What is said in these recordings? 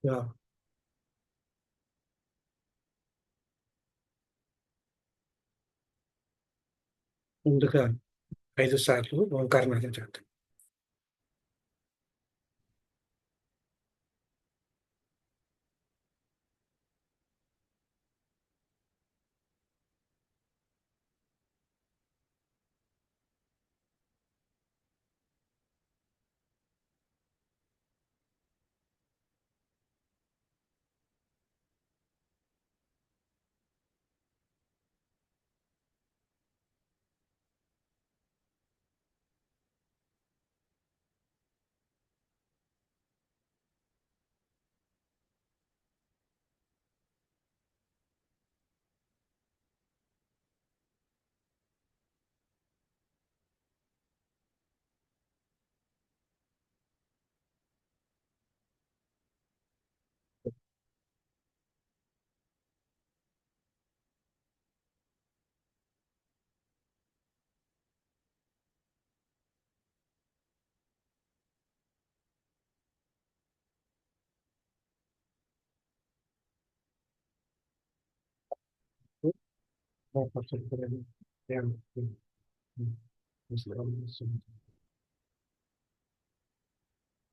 Yeah! ముందుగా 5 సార్లు ఓంకారనాదం చేద్దాం.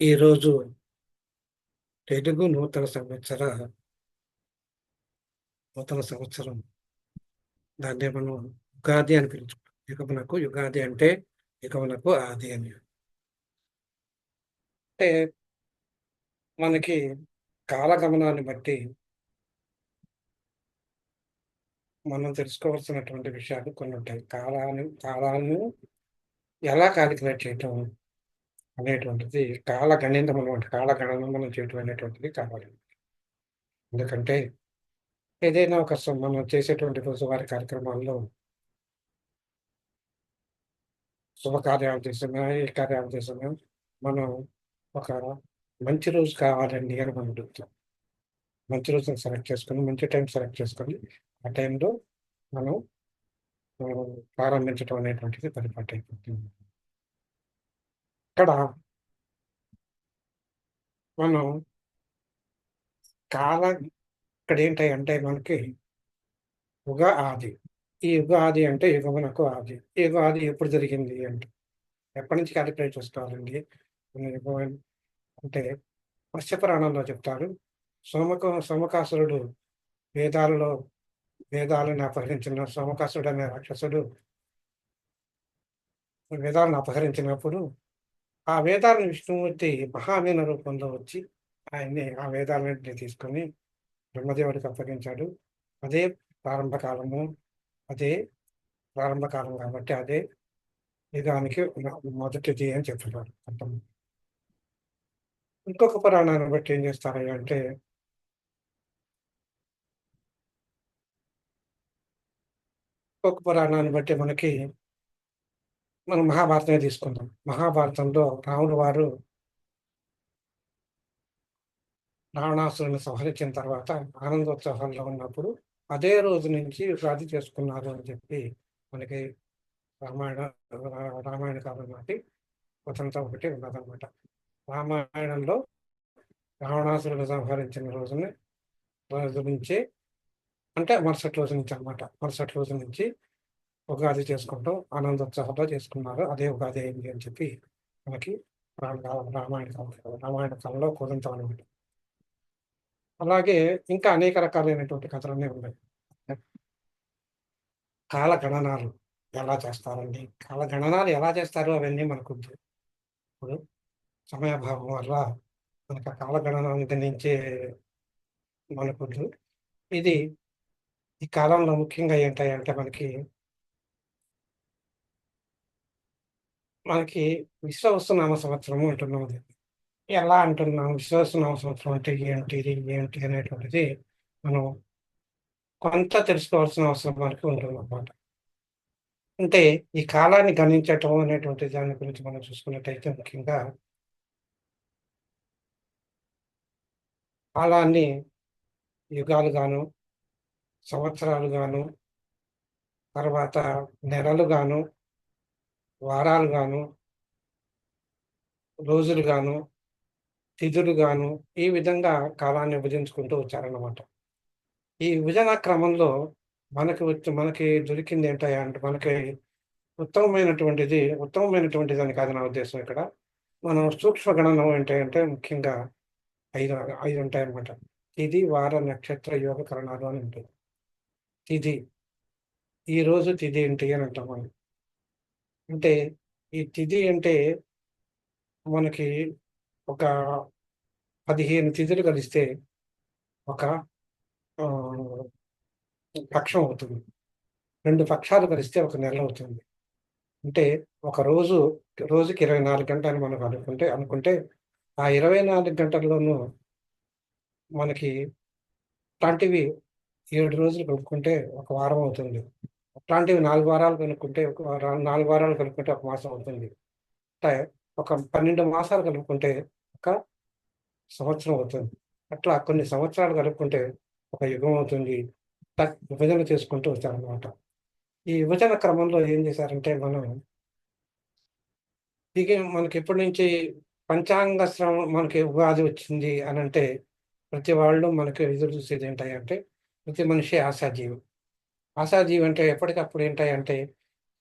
ఈరోజు తెలుగు నూతన సంవత్సరం దాన్నే మనం ఉగాది అని పిలుచుకుంటాం. ఇక మనకు యుగాది అంటే ఇక మనకు ఆది అని. అంటే మనకి కాలగమనాన్ని బట్టి మనం తెలుసుకోవాల్సినటువంటి విషయాలు కొన్ని ఉంటాయి. కాలాన్ని ఎలా కాలిక్యులేట్ చేయటం అనేటువంటిది కాలగణితం అనమాట. కాలగణన మనం చేయటం అనేటువంటిది కావాలి. ఎందుకంటే ఏదైనా మనం చేసేటువంటి రోజువారీ కార్యక్రమాల్లో శుభకార్యాలు చేసినా, ఏ కార్యాలు చేసినా మనం ఒక మంచి రోజు కావాలండి అని మనం అడుగుతాం. మంచి రోజుని సెలెక్ట్ చేసుకొని, మంచి టైం సెలెక్ట్ చేసుకొని, ఆ టైంలో మనం ప్రారంభించడం అనేటువంటిది పరిపాటైపోతుంది. ఇక్కడ మనం కాల ఇక్కడేంటంటే మనకి ఉగాది. ఈ ఉగాది అంటే యుగమునకు ఆది. ఈ ఉగాది ఎప్పుడు జరిగింది అంటే, ఎప్పటి నుంచి కాలిక్యులేట్ చేసుకోవాలండి? యుగం అంటే మత్స్య పురాణంలో చెప్తారు. సోమకాసురుడు వేదాలలో వేదాలను అపహరించిన సోమకాసుడు అనే రాక్షసుడు వేదాలను అపహరించినప్పుడు, ఆ వేదాలను విష్ణుమూర్తి మహామీన రూపంలో వచ్చి ఆయన్ని ఆ వేదాలన్నింటిని తీసుకొని బ్రహ్మదేవుడికి అప్పగించాడు. అదే ప్రారంభ కాలము. అదే ప్రారంభ కాలం కాబట్టి అదే యుగానికి మొదటిది అని చెప్తున్నారు. ఇంకొక పురాణాన్ని బట్టి ఏం చేస్తారు అంటే ఇంకొక పురాణాన్ని బట్టి మనం మహాభారతమే తీసుకుందాం. మహాభారతంలో రాముల వారు రావణాసురుని సంహరించిన తర్వాత ఆనందోత్సవాల్లో ఉన్నప్పుడు అదే రోజు నుంచి ఉగాది చేసుకున్నారు అని చెప్పి మనకి రామాయణ రామాయణ కాలం నాటి వచనంతో ఒకటి ఉన్నదన్నమాట. రామాయణంలో రావణాసురుని సంహరించిన రోజు నుంచే, అంటే మరుసటి రోజు నుంచి అన్నమాట. మరుసటి రోజు నుంచి ఉగాది చేసుకుంటాం. ఆనందోత్సవాలతో చేసుకున్నారు. అదే ఉగాది అయింది అని చెప్పి మనకి రామాయణ కాలంలో కుదంతం అనమాట. అలాగే ఇంకా అనేక రకాలైనటువంటి కథలన్నీ ఉన్నాయి. కాల గణనాలు ఎలా చేస్తారండి? కాల గణనాలు ఎలా చేస్తారు అవన్నీ మనకొద్దు. ఇప్పుడు సమయాభావం వల్ల మనకు ఆ కాల గణనాన్ని గణించే మనకొద్దు. ఇది ఈ కాలంలో ముఖ్యంగా ఏంటంటే మనకి విశ్వవస్తునామ సంవత్సరము అంటున్నాం అది. ఎలా అంటున్నాం? విశ్వవస్తునామ సంవత్సరం అంటే ఏంటిది? ఏంటి అనేటువంటిది మనం కొంత తెలుసుకోవాల్సిన అవసరం మనకి ఉంటుందన్నమాట. అంటే ఈ కాలాన్ని గణించటం అనేటువంటి దాని గురించి మనం చూసుకున్నట్టయితే ముఖ్యంగా కాలాన్ని యుగాలుగాను, సంవత్సరాలుగాను, తర్వాత నెలలుగాను, వారాలుగాను, రోజులుగాను, తిథులుగాను ఈ విధంగా కాలాన్ని విభజించుకుంటూ వచ్చారన్నమాట. ఈ విభజన క్రమంలో మనకి దొరికింది ఏంటంటే మనకి ఉత్తమమైనటువంటిదని కాదు నా ఉద్దేశం ఇక్కడ. మనం సూక్ష్మ గణనం ఏంటంటే ముఖ్యంగా 5 5 ఉంటాయన్నమాట. తిథి, వార, నక్షత్ర, యోగ కరణాలు అని ఉంటాయి. తిథి, ఈరోజు తిథి ఏంటి అని అంటాం మనం. అంటే ఈ తిథి అంటే మనకి ఒక 15 తిథులు కలిస్తే ఒక పక్షం అవుతుంది. 2 పక్షాలు కలిస్తే ఒక నెల అవుతుంది. అంటే ఒక రోజుకి 24 గంటలు మనం అనుకుంటే ఆ 24 గంటల్లోనూ మనకి అట్లాంటివి 7 రోజులు కలుపుకుంటే ఒక వారం అవుతుంది. అట్లాంటివి 4 వారాలు కనుక్కుంటే 4 వారాలు కలుపుకుంటే ఒక మాసం అవుతుంది. అంటే ఒక 12 మాసాలు కలుపుకుంటే ఒక సంవత్సరం అవుతుంది. అట్లా కొన్ని సంవత్సరాలు కలుపుకుంటే ఒక యుగం అవుతుంది. విభజన చేసుకుంటూ వచ్చారనమాట. ఈ విభజన క్రమంలో ఏం చేశారంటే మనకి ఎప్పటి నుంచి పంచాంగ శ్రవణం మనకి ఉగాది వచ్చింది అనంటే ప్రతి వాళ్ళు మనకి ఎదురు చూసేది ఏంటంటే ప్రతి మనిషి ఆశాజీవి. ఆశాజీవి అంటే ఎప్పటికప్పుడు ఏంటంటే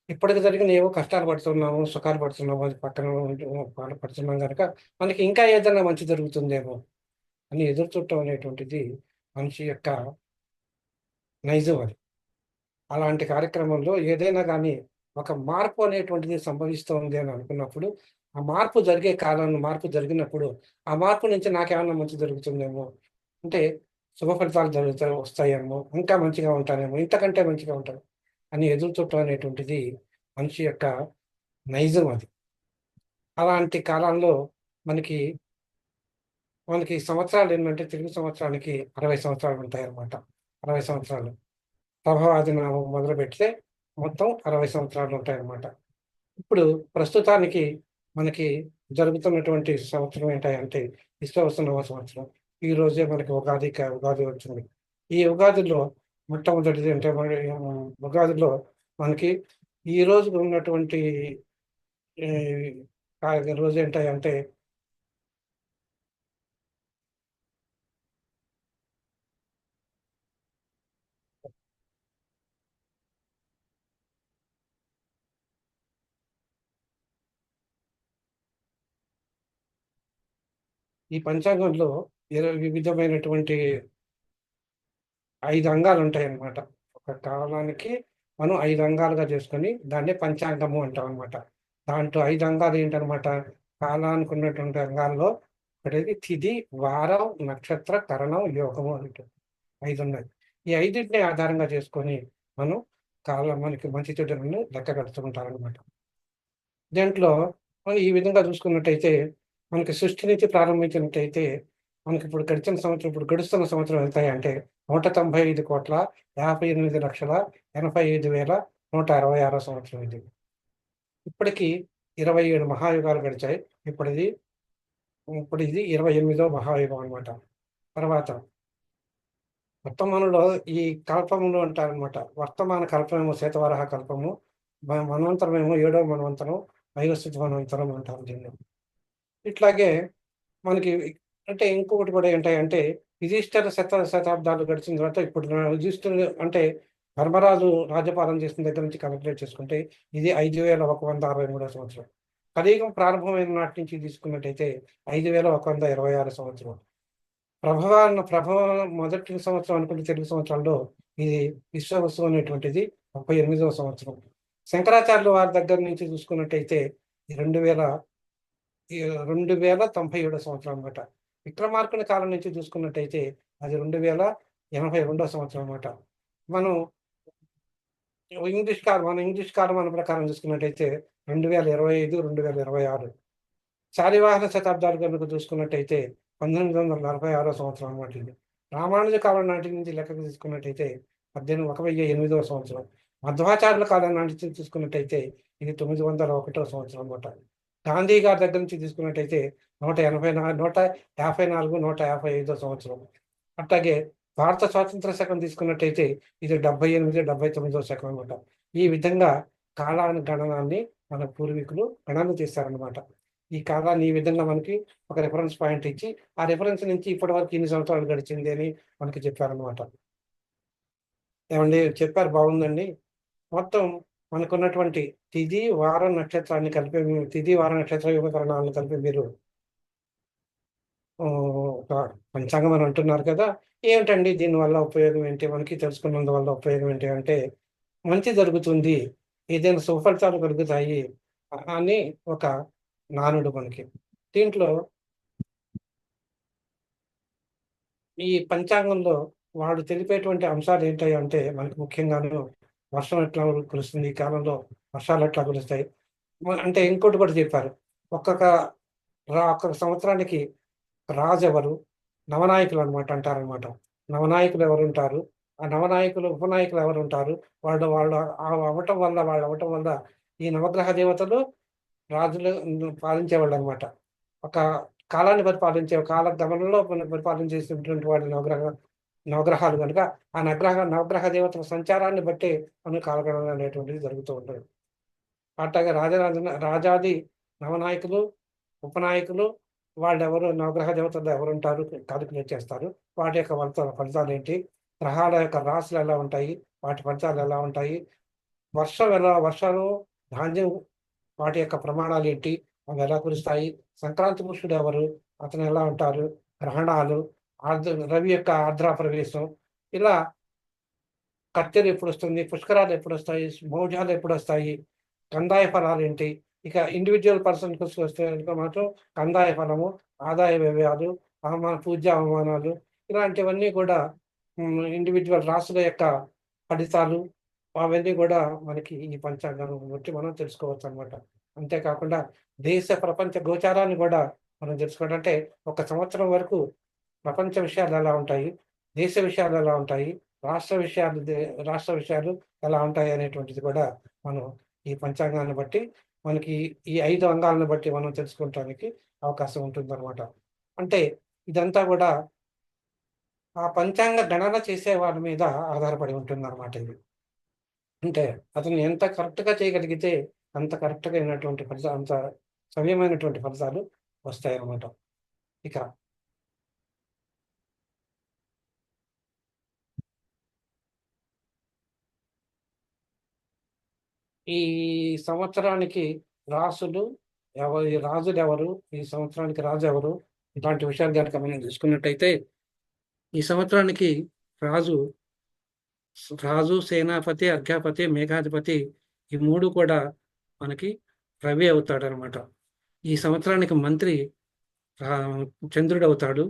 ఇప్పటికి జరిగిన ఏవో కష్టాలు పడుతున్నాము, సుఖాలు పడుతున్నాము, అది పక్కన పడుతున్నాం కనుక మనకి ఇంకా ఏదైనా మంచి జరుగుతుందేమో అని ఎదురు చూడటం అనేటువంటిది మనిషి యొక్క నైజం అది. అలాంటి కార్యక్రమంలో ఏదైనా కానీ ఒక మార్పు అనేటువంటిది సంభవిస్తోంది అని అనుకున్నప్పుడు, ఆ మార్పు జరిగినప్పుడు, ఆ మార్పు నుంచి నాకేమన్నా మంచి జరుగుతుందేమో, అంటే శుభ ఫలితాలు వస్తాయేమో, ఇంకా మంచిగా ఉంటానేమో, ఇంతకంటే మంచిగా ఉంటాను అని ఎదురు చూడటం అనేటువంటిది మనిషి యొక్క నైజం అది. అలాంటి కాలంలో మనకి మనకి సంవత్సరాలు ఏంటంటే తెలుగు సంవత్సరానికి 60 సంవత్సరాలు ఉంటాయన్నమాట. 60 సంవత్సరాలు. ప్రభవాది నామం మొదలుపెడితే మొత్తం 60 సంవత్సరాలు ఉంటాయన్నమాట. ఇప్పుడు ప్రస్తుతానికి మనకి జరుగుతున్నటువంటి సంవత్సరం ఏంటంటే విశ్వవసునామ సంవత్సరం. ఈ రోజే మనకి ఉగాది వచ్చింది. ఈ ఉగాదిలో మొట్టమొదటిది అంటే ఉగాదిలో మనకి ఈ రోజు ఉన్నటువంటి రోజు ఏంటంటే ఈ పంచాంగంలో వివిధమైనటువంటి 5 అంగాలు ఉంటాయన్నమాట. ఒక కాలానికి మనం 5 అంగాలుగా చేసుకొని దాన్నే పంచాంగము అంటాం అనమాట. దాంట్లో 5 అంగాలు ఏంటనమాట, కాలానికి ఉన్నటువంటి అంగాల్లో ఒకటి తిథి, వారం, నక్షత్ర, కరణం, యోగము అంటే 5 ఉన్నాయి. ఈ 5టిని ఆధారంగా చేసుకొని మనం మనకి మంచి చెడులను లెక్క కడుతుంటారనమాట. దీంట్లో మనం ఈ విధంగా చూసుకున్నట్టయితే మనకి సృష్టి నుంచి ప్రారంభించినట్టయితే మనకి ఇప్పుడు గడుస్తున్న సంవత్సరం ఎంత అంటే 198,58,85,165 సంవత్సరం ఇది. ఇప్పటికి 27 మహాయుగాలు గడిచాయి. ఇప్పుడు ఇది 28వ మహాయుగం అనమాట. తర్వాత వర్తమానంలో ఈ కల్పములు అంటారనమాట. వర్తమాన కల్పమేమో శ్వేతవరాహ కల్పము, మన్వంతరమేమో 7వ మన్వంతరం, వైవస్వత మన్వంతరం అంటారు దీన్ని. ఇట్లాగే మనకి అంటే ఇంకొకటి కూడా ఏంటంటే యుధిష్ఠిర శతాబ్దాలు గడిచిన తర్వాత ఇప్పుడు యుధిష్ఠిరుడు అంటే ధర్మరాజు రాజ్యపాలన చేసిన దగ్గర నుంచి కాలిక్యులేట్ చేసుకుంటే ఇది 5,163 సంవత్సరం. కలియుగం ప్రారంభమైన నాటి నుంచి తీసుకున్నట్టయితే 5,126 సంవత్సరం. ప్రభావం మొదటి సంవత్సరం అనుకుంటే తెలుగు సంవత్సరాల్లో ఇది విశ్వవసు అనేటువంటిది 38వ సంవత్సరం. శంకరాచార్యులు వారి దగ్గర నుంచి చూసుకున్నట్టయితే 2097 సంవత్సరం అనమాట. విక్రమార్కుని కాలం నుంచి చూసుకున్నట్టయితే అది 2082 సంవత్సరం అనమాట. మనం ఇంగ్లీష్ కాలమాన ప్రకారం చూసుకున్నట్టయితే 2025, 2026. శాలివాహన శతాబ్దాలు కనుక చూసుకున్నట్టయితే 1946 సంవత్సరం అనమాట ఇది. రామానుజ కాలం నాటి నుంచి లెక్కకు తీసుకున్నట్టయితే 1008వ సంవత్సరం. మధ్వాచార్యుల కాలం నాటి నుంచి చూసుకున్నట్టయితే ఇది 901వ సంవత్సరం అనమాట. గాంధీ గారి దగ్గర నుంచి తీసుకున్నట్టయితే 154 సంవత్సరం. అట్లాగే భారత స్వాతంత్ర శకం తీసుకున్నట్టయితే ఇది 78, 79వ శకం అనమాట. ఈ విధంగా గణనాన్ని మన పూర్వీకులు గణన చేశారనమాట. ఈ కాలాన్ని ఈ విధంగా మనకి ఒక రిఫరెన్స్ పాయింట్ ఇచ్చి, ఆ రిఫరెన్స్ నుంచి ఇప్పటి వరకు ఇన్ని సంవత్సరాలు గడిచింది అని మనకి చెప్పారనమాట. ఏమండి చెప్పారు, బాగుందండి. మొత్తం మనకున్నటువంటి తిథి వారం నక్షత్రాన్ని కలిపి, తిథి వార నక్షత్ర యోగకరణాలను కలిపి మీరు ఒక పంచాంగం అని అంటున్నారు కదా. ఏమిటండి దీనివల్ల ఉపయోగం ఏంటి, మనకి తెలుసుకున్నందువల్ల ఉపయోగం ఏంటి అంటే, మంచి జరుగుతుంది, ఏదైనా సుఫలితాలు కలుగుతాయి అని ఒక నానుడు మనకి. దీంట్లో ఈ పంచాంగంలో వాడు తెలిపేటువంటి అంశాలు ఏంటాయి అంటే, మనకు ముఖ్యంగాను వర్షం ఎట్లా కురుస్తుంది, ఈ కాలంలో వర్షాలు ఎట్లా కురుస్తాయి అంటే, ఇంకోటి కూడా చెప్పారు. ఒక్కొక్క ఒక్కొక్క సంవత్సరానికి రాజు ఎవరు, నవనాయకులు అనమాట అంటారనమాట. నవనాయకులు ఎవరుంటారు, ఆ నవనాయకులు ఉపనాయకులు ఎవరుంటారు, వాళ్ళు అవ్వటం వల్ల ఈ నవగ్రహ దేవతలు రాజులు పాలించేవాళ్ళు అనమాట. ఒక కాలాన్ని పరిపాలించే కాల గమనంలో పరిపాలించేసినటువంటి వాడి నవగ్రహాలు కనుక, ఆ నవగ్రహ దేవతల సంచారాన్ని బట్టి మనకు కాలగణన అనేటువంటిది జరుగుతూ ఉంటుంది. అట్లాగే రాజాది నవనాయకులు, ఉపనాయకులు, వాళ్ళెవరు, నవగ్రహ దేవతలు ఎవరుంటారు కాలిక్యులేట్ చేస్తారు. వాటి యొక్క ఫలితాలు ఏంటి, గ్రహాల యొక్క రాశులు ఎలా ఉంటాయి, వాటి ఫలితాలు ఎలా ఉంటాయి, వర్షాలు, ధాన్యం, వాటి యొక్క ప్రమాణాలు ఏంటి, అవి ఎలా కురుస్తాయి, సంక్రాంతి పురుషుడు ఎవరు, అతను ఎలా ఉంటారు, గ్రహణాలు, రవి యొక్క ఆర్ద్ర ప్రవేశం, ఇలా కత్తెర ఎప్పుడు వస్తుంది, పుష్కరాలు ఎప్పుడు వస్తాయి, మౌఢ్యాలు ఎప్పుడు వస్తాయి, కందాయ ఫలాలు ఏంటి. ఇక ఇండివిజువల్ పర్సన్కి వస్తే మాత్రం కందాయ ఫలము, ఆదాయ వ్యయాలు, పూజ్య అవమానాలు, ఇలాంటివన్నీ కూడా ఇండివిజువల్ రాసుల యొక్క ఫలితాలు, అవన్నీ కూడా మనకి ఈ పంచాంగం బట్టి మనం తెలుసుకోవచ్చు అనమాట. అంతేకాకుండా దేశ ప్రపంచ గోచారాన్ని కూడా మనం తెలుసుకోవడం అంటే, ఒక సంవత్సరం వరకు ప్రపంచ విషయాలు ఎలా ఉంటాయి, దేశ విషయాలు ఎలా ఉంటాయి, రాష్ట్ర విషయాలు ఎలా ఉంటాయి అనేటువంటిది కూడా మనం ఈ పంచాంగాన్ని బట్టి, మనకి ఈ 5 అంగాలను బట్టి మనం తెలుసుకోవటానికి అవకాశం ఉంటుందన్నమాట. అంటే ఇదంతా కూడా ఆ పంచాంగ గణన చేసే వారి మీద ఆధారపడి ఉంటుందన్నమాట ఇది. అంటే అతను ఎంత కరెక్ట్‌గా చేయగలిగితే అంత కరెక్ట్‌గా అయినటువంటి ఫలితాలు, అంత సవ్యమైనటువంటి ఫలితాలు వస్తాయన్నమాట. ఇక ఈ సంవత్సరానికి రాసులు ఈ రాజులెవరు, ఈ సంవత్సరానికి రాజు ఎవరు, ఇలాంటి విషయాలు గనుక మనం చూసుకున్నట్టయితే, ఈ సంవత్సరానికి రాజు రాజు, సేనాపతి, అర్ఘ్యాపతి, మేఘాధిపతి, ఈ 3 కూడా మనకి రవి అవుతాడనమాట. ఈ సంవత్సరానికి మంత్రి చంద్రుడు అవుతాడు,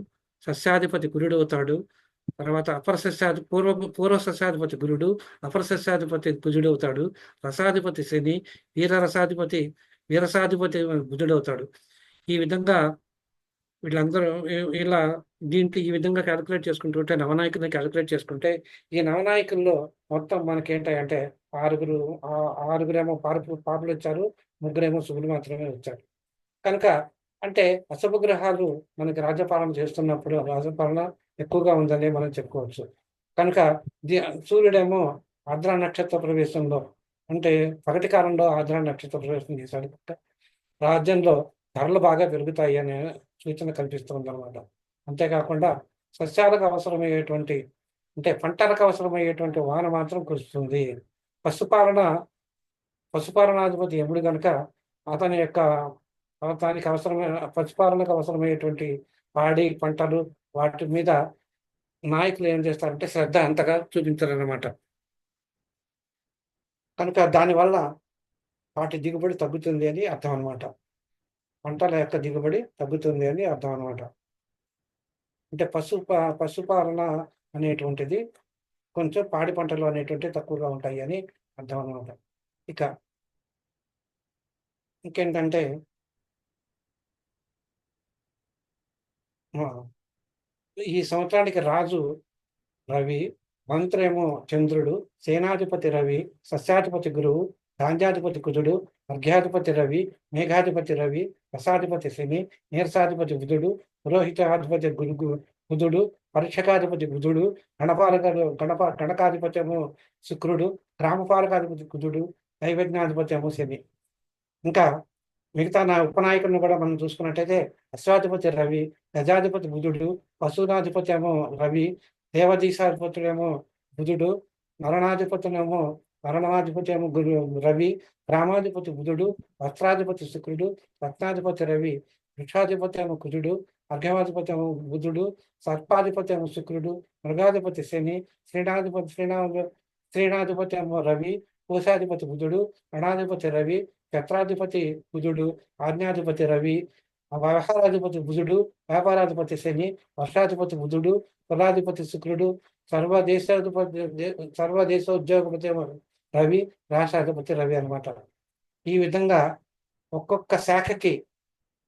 సస్యాధిపతి గురుడు అవుతాడు, తర్వాత పూర్వ సస్యాధిపతి గురుడు, అపర సస్యాధిపతి కుజుడు అవుతాడు, రసాధిపతి శని, వీరసాధిపతి బుధుడు అవుతాడు. ఈ విధంగా వీళ్ళందరూ ఇలా దీంట్లో ఈ విధంగా క్యాలిక్యులేట్ చేసుకుంటుంటే, నవనాయకుల్ని క్యాలిక్యులేట్ చేసుకుంటే, ఈ నవనాయకుల్లో మొత్తం మనకేంటంటే ఆరుగురేమో పాపులు వచ్చారు, ముగ్గురేమో శుభులు మాత్రమే వచ్చారు. కనుక అంటే అశుభ గ్రహాలు మనకి రాజ్యపాలన చేస్తున్నప్పుడు రాజ్యపాలన ఎక్కువగా ఉందని మనం చెప్పుకోవచ్చు. కనుక సూర్యుడేమో ఆర్ద్ర నక్షత్ర ప్రవేశంలో, అంటే పగటి కాలంలో ఆర్ద్ర నక్షత్ర ప్రవేశం చేశాడు. రాజ్యంలో ధరలు బాగా పెరుగుతాయి అనే సూచన కల్పిస్తుందన్నమాట. అంతేకాకుండా సస్యాలకు అవసరమయ్యేటువంటి, అంటే పంటలకు అవసరమయ్యేటువంటి వాన మాత్రం కురుస్తుంది. పశుపాలనాధిపతి యముడు కనుక అతని యొక్క దానికి అవసరమైన పశుపాలనకు అవసరమయ్యేటువంటి పాడి పంటలు, వాటి మీద నాయకులు ఏం చేస్తారంటే శ్రద్ధ అంతగా చూపించారన్నమాట. కనుక దానివల్ల వాటి దిగుబడి తగ్గుతుంది అని అర్థం అనమాట. పంటల యొక్క దిగుబడి తగ్గుతుంది అని అర్థం అనమాట. అంటే పశుపాలన అనేటువంటిది కొంచెం పాడి పంటలు అనేటువంటివి తక్కువగా ఉంటాయి అని అర్థం అనమాట. ఇక ఇంకేంటంటే ఈ సంవత్సరానికి రాజు రవి, మంత్రేమో చంద్రుడు, సేనాధిపతి రవి, సస్యాధిపతి గురువు, ధాన్యాధిపతి కుజుడు, అర్ఘ్యాధిపతి రవి, మేఘాధిపతి రవి, రసాధిపతి శని, నీరసాధిపతి బుధుడు, పురోహితాధిపతి బుధుడు, పరీక్షకాధిపతి బుధుడు, గణకాధిపత్యము శుక్రుడు, గ్రామపాలకాధిపతి కుజుడు, నైవేద్యాధిపత్యము శని. ఇంకా మిగతా ఉపనాయకుడిని కూడా మనం చూసుకున్నట్టయితే అశ్వాధిపతి రవి, గజాధిపతి బుధుడు, పశునాధిపతి ఏమో రవి, దేవదీశాధిపతుడేమో బుధుడు, నరణాధిపతులేమో నరణాధిపతి ఏమో రవి, గ్రామాధిపతి బుధుడు, వస్త్రాధిపతి శుక్రుడు, రత్నాధిపతి రవి, వృక్షాధిపతి ఏమో కుజుడు, అర్ఘ్యవాధిపతి ఏమో బుధుడు, సర్పాధిపతి ఏమో శుక్రుడు, మృగాధిపతి శని, శ్రీనాధిపతి ఏమో రవి, కోశాధిపతి బుధుడు, గణాధిపతి రవి, క్షత్రాధిపతి బుధుడు, ఆజ్ఞాధిపతి రవి, వ్యవహారాధిపతి బుధుడు, వ్యాపారాధిపతి శని, వర్షాధిపతి బుధుడు, కులాధిపతి శుక్రుడు, సర్వదేశోద్యోగపతి రవి, రాష్ట్రాధిపతి రవి అనమాట. ఈ విధంగా ఒక్కొక్క శాఖకి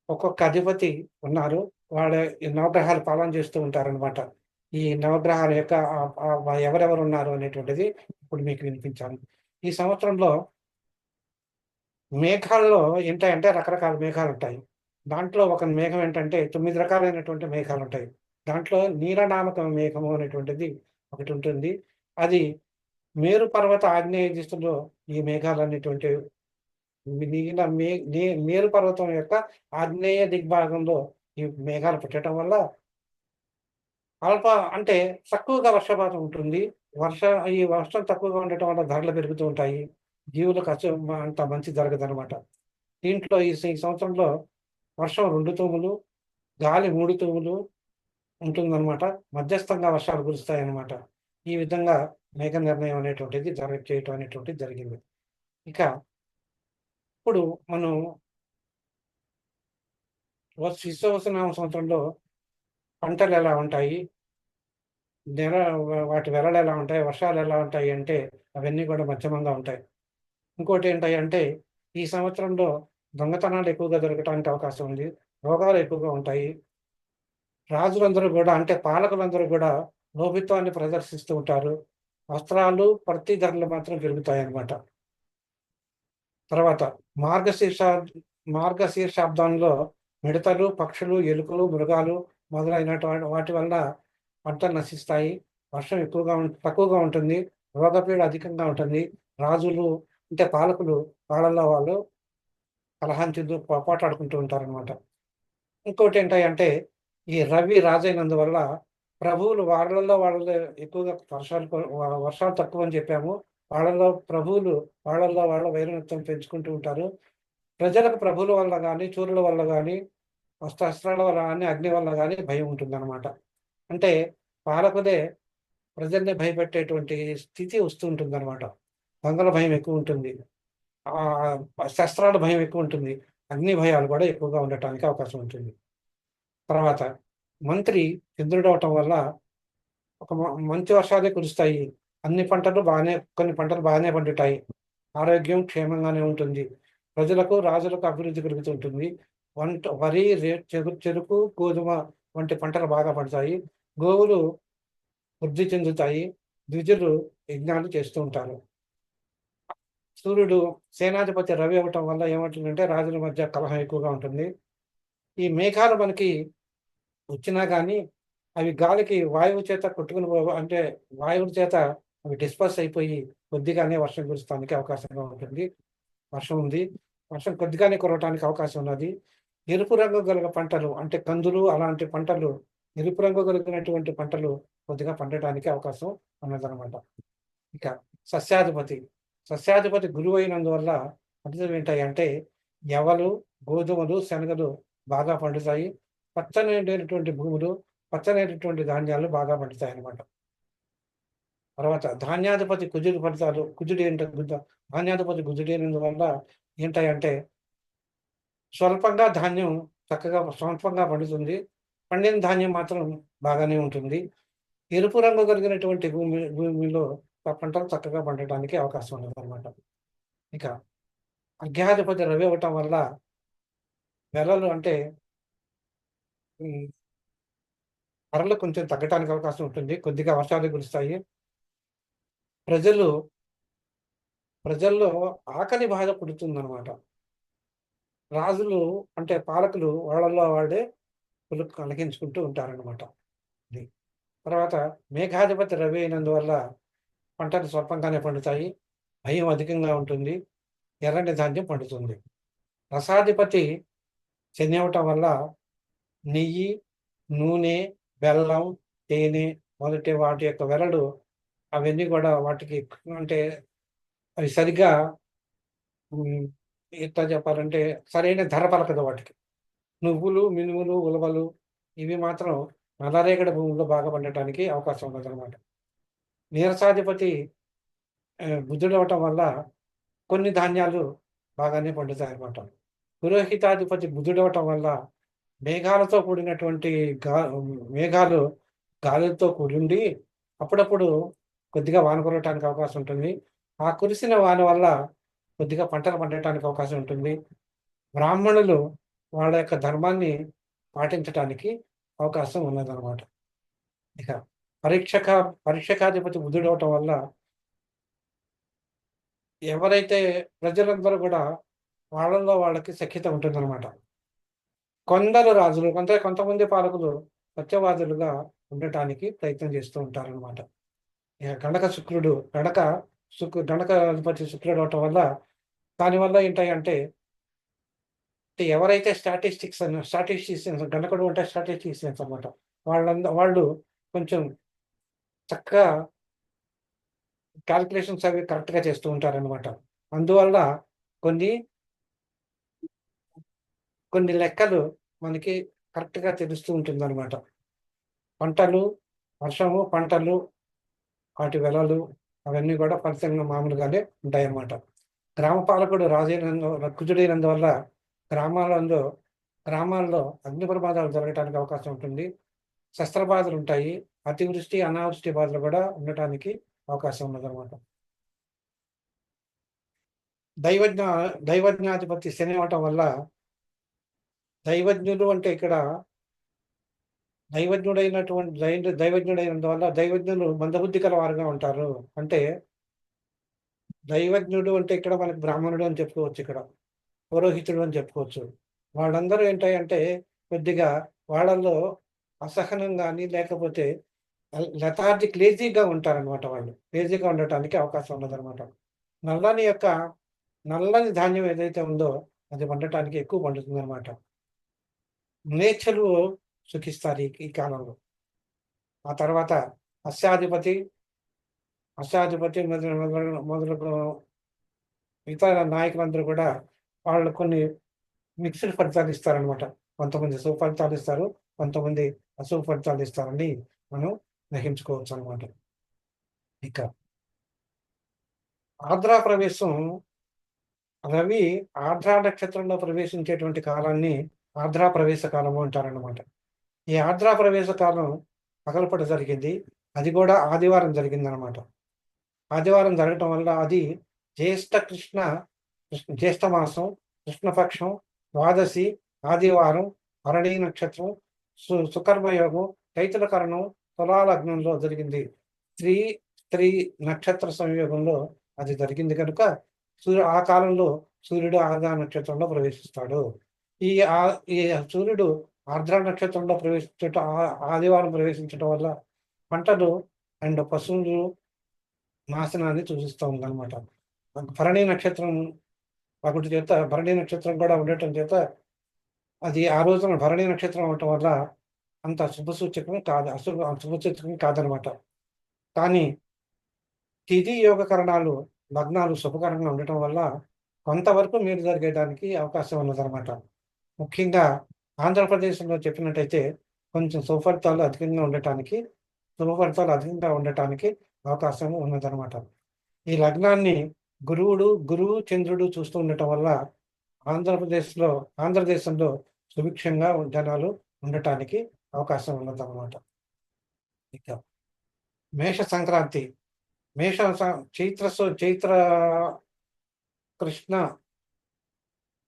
ఒక్కొక్క అధిపతి ఉన్నారు. వాళ్ళ నవగ్రహాలు పాలన చేస్తూ ఉంటారనమాట. ఈ నవగ్రహాల యొక్క ఎవరెవరు ఉన్నారు అనేటువంటిది ఇప్పుడు మీకు వినిపించాను. ఈ సంవత్సరంలో మేఘాల్లో ఏంటంటే రకరకాల మేఘాలు ఉంటాయి. దాంట్లో ఒక మేఘం ఏంటంటే 9 రకాలైనటువంటి మేఘాలు ఉంటాయి. దాంట్లో నీలనామక మేఘము అనేటువంటిది ఒకటి ఉంటుంది. అది మేరు పర్వత ఆగ్నేయ దిశలో ఈ మేఘాలు అనేటువంటి మేరు పర్వతం యొక్క ఆగ్నేయ దిగ్భాగంలో ఈ మేఘాలు పుట్టడం వల్ల అంటే తక్కువగా వర్షపాతం ఉంటుంది. ఈ వర్షం తక్కువగా ఉండటం వల్ల ధరలు పెరుగుతూ ఉంటాయి. జీవులకు అంత మంచి జరగదనమాట. దీంట్లో ఈ సంవత్సరంలో వర్షం 2 తూములు, గాలి 3 తూములు ఉంటుందన్నమాట. మధ్యస్థంగా వర్షాలు కురుస్తాయన్నమాట. ఈ విధంగా మేఘ నిర్ణయం అనేటువంటిది చేయటం అనేటువంటిది జరిగింది. ఇక ఇప్పుడు మనం విశ్వవసనామ సంవత్సరంలో పంటలు ఎలా ఉంటాయి, వాటి వెలలు ఎలా ఉంటాయి, వర్షాలు ఎలా ఉంటాయి అంటే అవన్నీ కూడా మధ్యమంగా ఉంటాయి. ఇంకోటి ఏంటి అంటే ఈ సంవత్సరంలో దొంగతనాలు ఎక్కువగా దొరకడానికి అవకాశం ఉంది. రోగాలు ఎక్కువగా ఉంటాయి. రాజులందరూ కూడా అంటే పాలకులందరూ కూడా లోభిత్వాన్ని ప్రదర్శిస్తూ ఉంటారు. వస్త్రాలు ప్రతి ధరలు మాత్రం పెరుగుతాయి అన్నమాట. తర్వాత మార్గశీర్షాబ్దంలో మిడతలు, పక్షులు, ఎలుకలు, మృగాలు మొదలైన వాటి వల్ల పంటలు నశిస్తాయి. వర్షం తక్కువగా ఉంటుంది. రోగపీడ అధికంగా ఉంటుంది. రాజులు అంటే పాలకులు వాళ్ళల్లో వాళ్ళు కలహం చెందు పోటాడుకుంటూ ఉంటారనమాట. ఇంకోటి ఏంటంటే ఈ రవి రాజైనందువల్ల ప్రభువులు వాళ్ళల్లో ఎక్కువగా వర్షాలు తక్కువ అని చెప్పాము. వాళ్ళల్లో వాళ్ళ వైరత్వం పెంచుకుంటూ ఉంటారు. ప్రజలకు ప్రభువుల వల్ల కానీ, చూరుల వల్ల కానీ, అస్త్రాల వల్ల కానీ, అగ్ని వల్ల కానీ భయం ఉంటుందన్నమాట. అంటే పాలకులే ప్రజల్ని భయపెట్టేటువంటి స్థితి వస్తూ ఉంటుందన్నమాట. దొంగల భయం ఎక్కువ ఉంటుంది. శస్త్రాల భయం ఎక్కువ ఉంటుంది. అగ్ని భయాలు కూడా ఎక్కువగా ఉండటానికి అవకాశం ఉంటుంది. తర్వాత మంత్రి చంద్రుడవటం వల్ల మంచి వర్షాలే కురుస్తాయి. కొన్ని పంటలు బాగానే పండుతాయి. ఆరోగ్యం క్షేమంగానే ఉంటుంది. ప్రజలకు, రాజులకు అభివృద్ధి కలుగుతుంటుంది. వరి, చెరుకు, గోధుమ వంటి పంటలు బాగా పండుతాయి. గోవులు వృద్ధి చెందుతాయి. ద్విజులు యజ్ఞాలు చేస్తూ ఉంటారు. సూర్యుడు సేనాధిపతి రవి అవ్వటం వల్ల ఏమంటుందంటే రాజుల మధ్య కలహం ఎక్కువగా ఉంటుంది. ఈ మేఘాలు మనకి వచ్చినా కానీ అవి గాలికి వాయువు చేత కొట్టుకుని అంటే వాయువు చేత అవి డిస్పర్స్ అయిపోయి కొద్దిగానే వర్షం కురవడానికి అవకాశంగా ఉంటుంది. వర్షం కొద్దిగానే కురవటానికి అవకాశం ఉన్నది. ఎరుపు రంగు కలిగిన పంటలు అంటే కందులు అలాంటి పంటలు, ఎరుపు రంగు కలిగినటువంటి పంటలు కొద్దిగా పండటానికి అవకాశం ఉన్నదన్నమాట. ఇక సస్యాధిపతి గురువు అయినందువల్ల అర్థం ఏంటంటే ఎవలు, గోధుమలు, శనగలు బాగా పండుతాయి. పచ్చనైనటువంటి భూములు, పచ్చనైనటువంటి ధాన్యాలు బాగా పండుతాయి అన్నమాట. తర్వాత ధాన్యాధిపతి కుజుడు ఫలితాలు. ధాన్యాధిపతి కుజుడు అయినందువల్ల ఏంటంటే స్వల్పంగా పండుతుంది. పండిన ధాన్యం మాత్రం బాగానే ఉంటుంది. ఎరుపు రంగు కలిగినటువంటి భూమిలో పంటలు చక్కగా పండటానికి అవకాశం ఉన్నది అనమాట. ఇక అర్ఘ్యాధిపతి రవి అవ్వటం వల్ల వెలలు అంటే ధరలు కొంచెం తగ్గటానికి అవకాశం ఉంటుంది. కొద్దిగా వర్షాలు కురుస్తాయి. ప్రజల్లో ఆకలి బాధ పుడుతుందన్నమాట. రాజులు అంటే పాలకులు వాళ్ళల్లో వాళ్ళే కలిగించుకుంటూ ఉంటారన్నమాట. తర్వాత మేఘాధిపతి రవి అయినందువల్ల పంటలు స్వల్పంగానే పండుతాయి. భయం అధికంగా ఉంటుంది. ఎర్రని ధాన్యం పండుతుంది. రసాధిపతి శని అవటం వల్ల నెయ్యి, నూనె, బెల్లం, తేనె మొదటి వాటి యొక్క వెలడు అవన్నీ కూడా వాటికి అంటే అవి సరిగ్గా ఎట్లా చెప్పాలంటే సరైన ధర పలకదు వాటికి. నువ్వులు, మినుములు, ఉలవలు ఇవి మాత్రం నల్లరేగడి భూముల్లో బాగా పండటానికి అవకాశం ఉన్నదన్నమాట. నీరసాధిపతి బుద్ధుడు అవటం వల్ల కొన్ని ధాన్యాలు బాగానే పండుతాయి అన్నమాట. పురోహితాధిపతి బుద్ధుడు అవటం వల్ల మేఘాలతో కూడినటువంటి మేఘాలు గాలులతో కూడి అప్పుడప్పుడు కొద్దిగా వాన కురవటానికి అవకాశం ఉంటుంది. ఆ కురిసిన వాన వల్ల కొద్దిగా పంటలు పండటానికి అవకాశం ఉంటుంది. బ్రాహ్మణులు వాళ్ళ యొక్క ధర్మాన్ని పాటించటానికి అవకాశం ఉన్నదన్నమాట. ఇక పరీక్షకాధిపతి బుద్ధుడు అవటం వల్ల ఎవరైతే ప్రజలందరూ కూడా వాళ్ళల్లో వాళ్ళకి సఖ్యత ఉంటుందన్నమాట. కొందరు రాజులు కొంతమంది పాలకులు సత్యవాదులుగా ఉండటానికి ప్రయత్నం చేస్తూ ఉంటారనమాట. గణక అధిపతి శుక్రుడు అవటం వల్ల దానివల్ల ఏంటంటే ఎవరైతే స్టాటిస్టిషియన్స్ గణకుడు అంటే స్టాటిస్టిషియన్స్ అనమాట. వాళ్ళు కొంచెం చక్కగా క్యాల్కులేషన్స్ అవి కరెక్ట్గా చేస్తూ ఉంటారనమాట. అందువల్ల కొన్ని లెక్కలు మనకి కరెక్ట్గా తెలుస్తూ ఉంటుందన్నమాట. పంటలు, వర్షము, పంటలు, వాటి వెలలు అవన్నీ కూడా ఫలితంగా మామూలుగానే ఉంటాయన్నమాట. గ్రామ పాలకుడు కుజుడైనందువల్ల గ్రామాల్లో అగ్ని ప్రమాదాలు జరగటానికి అవకాశం ఉంటుంది. శస్త్రబాధలు ఉంటాయి. అతివృష్టి, అనావృష్టి బాధలు కూడా ఉండటానికి అవకాశం ఉన్నదన్నమాట. దైవజ్ఞాధిపతి శని అవటం వల్ల దైవజ్ఞులు అంటే ఇక్కడ దైవజ్ఞుడైనందువల్ల దైవజ్ఞులు మందబుద్ధి కల వారుగా ఉంటారు. అంటే దైవజ్ఞుడు అంటే ఇక్కడ మనకి బ్రాహ్మణుడు అని చెప్పుకోవచ్చు, ఇక్కడ పురోహితుడు అని చెప్పుకోవచ్చు. వాళ్ళందరూ ఏంటంటే కొద్దిగా వాళ్ళల్లో అసహనం కానీ లేకపోతే లెథార్జిక్ లేజీగా ఉంటారనమాట. వాళ్ళు లేజీగా ఉండటానికి అవకాశం ఉన్నదనమాట. నల్లని ధాన్యం ఏదైతే ఉందో అది పండటానికి ఎక్కువ పండుతుంది అనమాట. మ్లేచ్ఛలు సుఖిస్తారు ఈ కాలంలో. ఆ తర్వాత అశ్వాధిపతి మొదలు ఇతర నాయకులందరూ కూడా వాళ్ళు కొన్ని మిక్స్డ్ ఫలితాలు ఇస్తారనమాట. కొంతమంది శుభ ఫలితాలు ఇస్తారు, కొంతమంది అశుభ ఫలితాలు ఇస్తారని మనం గ్రహించుకోవచ్చు అనమాట. ఇక ఆర్ద్రా ప్రవేశం, రవి ఆర్ద్రా నక్షత్రంలో ప్రవేశించేటువంటి కాలాన్ని ఆర్ద్రా ప్రవేశ కాలము అంటారన్నమాట. ఈ ఆర్ద్రా ప్రవేశ కాలం పగలపూట జరిగింది. అది కూడా ఆదివారం జరిగిందనమాట. ఆదివారం జరగటం వల్ల అది జ్యేష్ఠ మాసం, కృష్ణపక్షం, ద్వాదశి, ఆదివారం, భరణీ నక్షత్రం, సుకర్మయోగం, చైత్రకరణం, తులాలగ్నంలో జరిగింది. స్త్రీ నక్షత్ర సంయోగంలో అది జరిగింది కనుక ఆ కాలంలో సూర్యుడు ఆర్ద్ర నక్షత్రంలో ప్రవేశిస్తాడు. ఈ సూర్యుడు ఆర్ద్ర నక్షత్రంలో ఆదివారం ప్రవేశించడం వల్ల పంటలు అండ్ పశువులు నాశనాన్ని సూచిస్తూ ఉందన్నమాట. భరణీ నక్షత్రం ఒకటి చేత, భరణీ నక్షత్రం కూడా ఉండటం చేత అది ఆ రోజున భరణీ నక్షత్రం అవటం వల్ల అంత శుభసూచకం కాదనమాట. కానీ తిథి యోగకరణాలు, లగ్నాలు శుభకరంగా ఉండటం వల్ల కొంతవరకు మేలు జరిగేదానికి అవకాశం ఉన్నదనమాట. ముఖ్యంగా ఆంధ్రప్రదేశ్లో చెప్పినట్టయితే కొంచెం శుభ ఫలితాలు అధికంగా ఉండటానికి అవకాశం ఉన్నదనమాట. ఈ లగ్నాన్ని గురువు చంద్రుడు చూస్తూ ఉండటం వల్ల ఆంధ్రదేశంలో సుభిక్షంగా జనాలు ఉండటానికి అవకాశం ఉన్నదన్నమాట. ఇక మేష సంక్రాంతి, చైత్ర కృష్ణ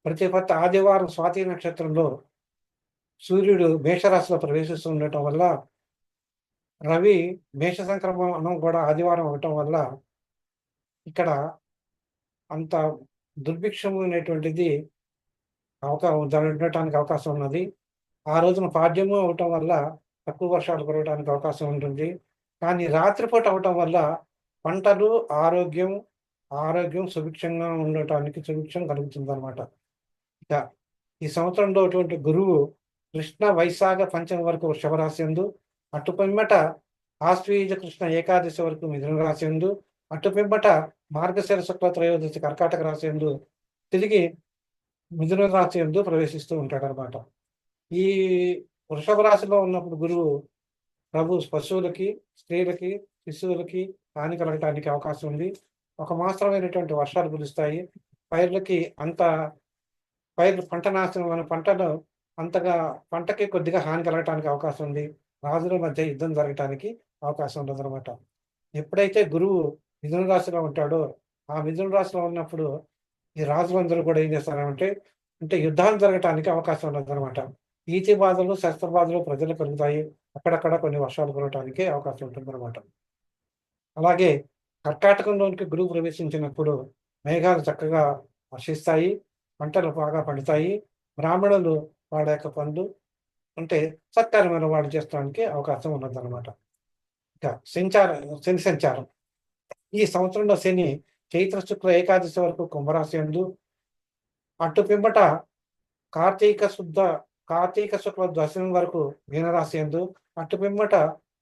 ప్రతిపత్త ఆదివారం స్వాతి నక్షత్రంలో సూర్యుడు మేషరాశిలో ప్రవేశిస్తూ ఉండటం వల్ల, రవి మేష సంక్రమణం కూడా ఆదివారం అవటం వల్ల ఇక్కడ అంత దుర్భిక్షము అనేటువంటిది జరగటానికి అవకాశం ఉన్నది. ఆ రోజున పాడ్యము అవటం వల్ల తక్కువ వర్షాలు కురవడానికి అవకాశం ఉంటుంది. కానీ రాత్రిపూట అవటం వల్ల పంటలు, ఆరోగ్యం సుభిక్షంగా ఉండటానికి సుభిక్షం కలుగుతుంది అనమాట. ఇక ఈ సంవత్సరంలో అటువంటి గురువు కృష్ణ వైశాఖ పంచమి వరకు వృషభ రాశి యందు, అటు పిమ్మట ఆశ్వీజ కృష్ణ ఏకాదశి వరకు మిథున రాశి యందు, అటు పిమ్మట మార్గశిర శుక్ల త్రయోదశి కర్కాటక రాశి యందు తిరిగి మిథున రాశి యందు ప్రవేశిస్తూ ఉంటాడు అనమాట. ఈ వృషభ రాశిలో ఉన్నప్పుడు గురువు పశువులకి, స్త్రీలకి, శిశువులకి హాని కలగటానికి అవకాశం ఉంది. ఒక మాత్రమైనటువంటి వర్షాలు కురుస్తాయి. పైర్లకి పైర్లు పంట నాశనం అనే పంటకి కొద్దిగా హాని కలగటానికి అవకాశం ఉంది. రాజుల మధ్య యుద్ధం జరగటానికి అవకాశం ఉండదన్నమాట. ఎప్పుడైతే గురువు మిథున రాశిలో ఉంటాడో, ఆ మిథున రాశిలో ఉన్నప్పుడు ఈ రాజులందరూ కూడా ఏం చేస్తారంటే యుద్ధాలు జరగటానికి అవకాశం ఉండదన్నమాట. ఈతి బాధలు, శస్త్ర బాధలు ప్రజలు పెరుగుతాయి. అక్కడక్కడ కొన్ని వర్షాలు కురవటానికి అవకాశం ఉంటుందన్నమాట. అలాగే కర్కాటకంలోనికి గురువు ప్రవేశించినప్పుడు మేఘాలు చక్కగా వర్షిస్తాయి, పంటలు బాగా పండుతాయి. బ్రాహ్మణులు వాళ్ళ యొక్క పనులు సత్కారమైన వాళ్ళు చేసుకోవడానికి అవకాశం ఉన్నదన్నమాట. ఇక శని సంచారం. ఈ సంవత్సరంలో శని చైత్ర శుక్ల ఏకాదశి వరకు కుంభరాశి యందు, అటు పిమ్మట కార్తీక శుక్ల దశమి వరకు మీనరాశి యందు, అటు పిమ్మట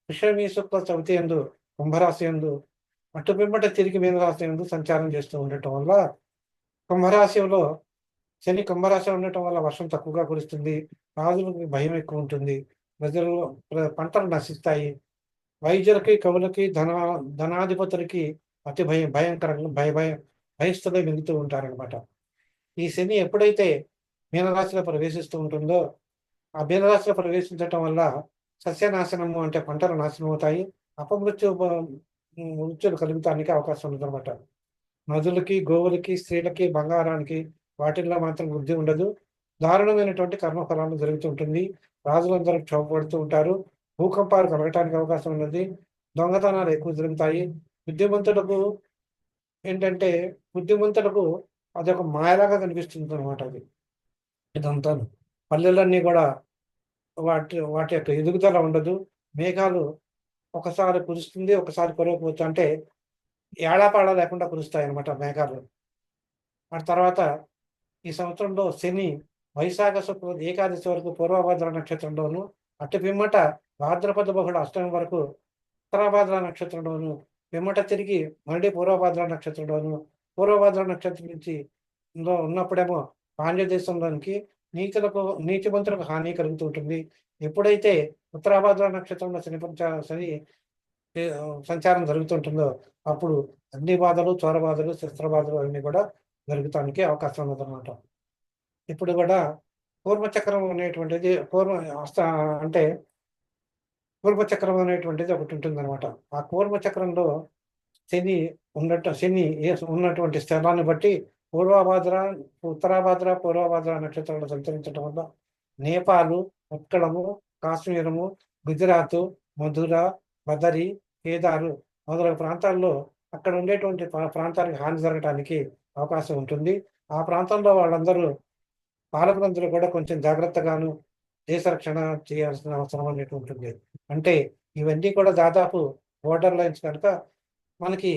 పుష్యమి శుక్ల చవితి యందు కుంభరాశి యందు, అటు పిమ్మట తిరిగి మీనరాశి యందు సంచారం చేస్తూ ఉండటం వల్ల శని కుంభరాశిలో ఉండటం వల్ల వర్షం తక్కువగా కురుస్తుంది. రాజులకి భయం ఎక్కువ ఉంటుంది. పంటలు నశిస్తాయి. వైద్యులకి, కవులకి, ధనాధిపతులకి అతి భయంకరంగా భయస్థులై మిగుతూ ఉంటారనమాట. ఈ శని ఎప్పుడైతే మీనరాశిలో ప్రవేశిస్తూ ఉంటుందో, ఆ మీనరాశిలో ప్రవేశించటం వల్ల సస్యనాశనము పంటలు నాశనం అవుతాయి. మృత్యులు కలుగుతానికి అవకాశం ఉందన్నమాట. నదులకి, గోవులకి, స్త్రీలకి, బంగారానికి వాటిల్లో మాత్రం వృద్ధి ఉండదు. దారుణమైనటువంటి కర్మఫలాలు జరుగుతుంటుంది. రాజులందరూ క్షోభపడుతూ ఉంటారు. భూకంపాలు కలగటానికి అవకాశం ఉన్నది. దొంగతనాలు ఎక్కువ జరుగుతాయి. బుద్ధిమంతులకు అదొక మాయలాగా కనిపిస్తుంది అనమాట. ఇదంతా పల్లెలన్నీ కూడా వాటి యొక్క ఎదుగుదల ఉండదు. మేఘాలు ఒకసారి కురుస్తుంది, ఒకసారి కురవకపోవచ్చు. ఏడాపాడా లేకుండా కురుస్తాయి అనమాట మేఘాలు. ఆ తర్వాత ఈ సంవత్సరంలో శని వైశాఖ శుక్ల ఏకాదశి వరకు పూర్వభద్ర నక్షత్రంలోను, అటు పిమ్మట భాద్రపద బహుళ అష్టమి వరకు ఉత్తరాభాద్ర నక్షత్రంలోను, పిమ్మట తిరిగి మళ్ళీ పూర్వభద్ర నక్షత్రంలోను, పూర్వభద్ర నక్షత్రం నుంచి ఉన్నప్పుడేమో పాండ్య దేశంలోనికి నీతిమంతులకు హాని కలుగుతూ ఉంటుంది. ఎప్పుడైతే ఉత్తరాభాద్ర నక్షత్రంలో శని సంచారం జరుగుతుంటుందో అప్పుడు అగ్ని బాధలు, చోర బాధలు, శస్త్ర బాధలు అన్నీ కూడా జరుగుతానికి అవకాశం ఉన్నదన్నమాట. ఇప్పుడు కూడా పూర్వచక్రం అనేటువంటిది పూర్వచక్రం అనేటువంటిది ఒకటి ఉంటుందన్నమాట. ఆ పూర్వచక్రంలో శని ఉన్నటువంటి స్థలాన్ని బట్టి ఉత్తరాభాద్ర, పూర్వభాద్ర నక్షత్రాలు సంచరించడం వల్ల నేపాలు, ఉత్కళము, కాశ్మీరము, గుజరాత్, మధుర, బదరి, కేదారు మొదలైన ప్రాంతాల్లో అక్కడ ఉండేటువంటి ప్రాంతానికి హాని జరగడానికి అవకాశం ఉంటుంది. ఆ ప్రాంతంలో వాళ్ళందరూ పాలకులందరూ కూడా కొంచెం జాగ్రత్తగాను దేశ రక్షణ చేయాల్సిన అవసరం అనేది ఉంటుంది. ఇవన్నీ కూడా దాదాపు బోర్డర్ లైన్స్ కనుక మనకి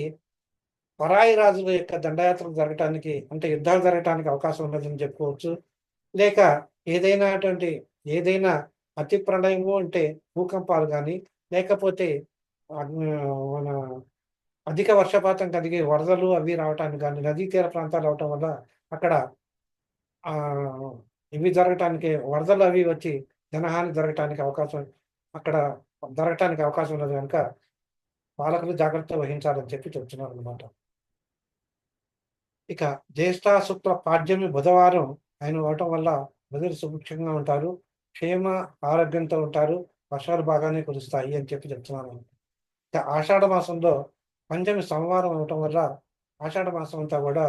పరాయి రాజుల యొక్క దండయాత్రలు జరగటానికి యుద్ధాలు జరగటానికి అవకాశం ఉండదని చెప్పుకోవచ్చు. లేక ఏదైనా అతి ప్రళయము భూకంపాలు కానీ, లేకపోతే మన అధిక వర్షపాతం కలిగి వరదలు అవి రావటానికి కానీ, నదీ తీర ప్రాంతాలు అవటం వల్ల అక్కడ ఇవి జరగటానికి, వరదలు అవి వచ్చి జనహాని జరగటానికి అవకాశం ఉన్నది కనుక పాలకులు జాగ్రత్త వహించాలని చెప్పి చెప్తున్నారు అనమాట. ఇక జ్యేష్ఠ శుక్ల పాడ్యమి బుధవారం ఆయన అవటం వల్ల ప్రజలు సుభిక్షంగా ఉంటారు, క్షేమ ఆరోగ్యంతో ఉంటారు, వర్షాలు బాగానే కురుస్తాయి అని చెప్పి చెప్తున్నాను. ఇక ఆషాఢ మాసంలో పంచమి సోమవారం అవటం వల్ల ఆషాఢ మాసం అంతా కూడా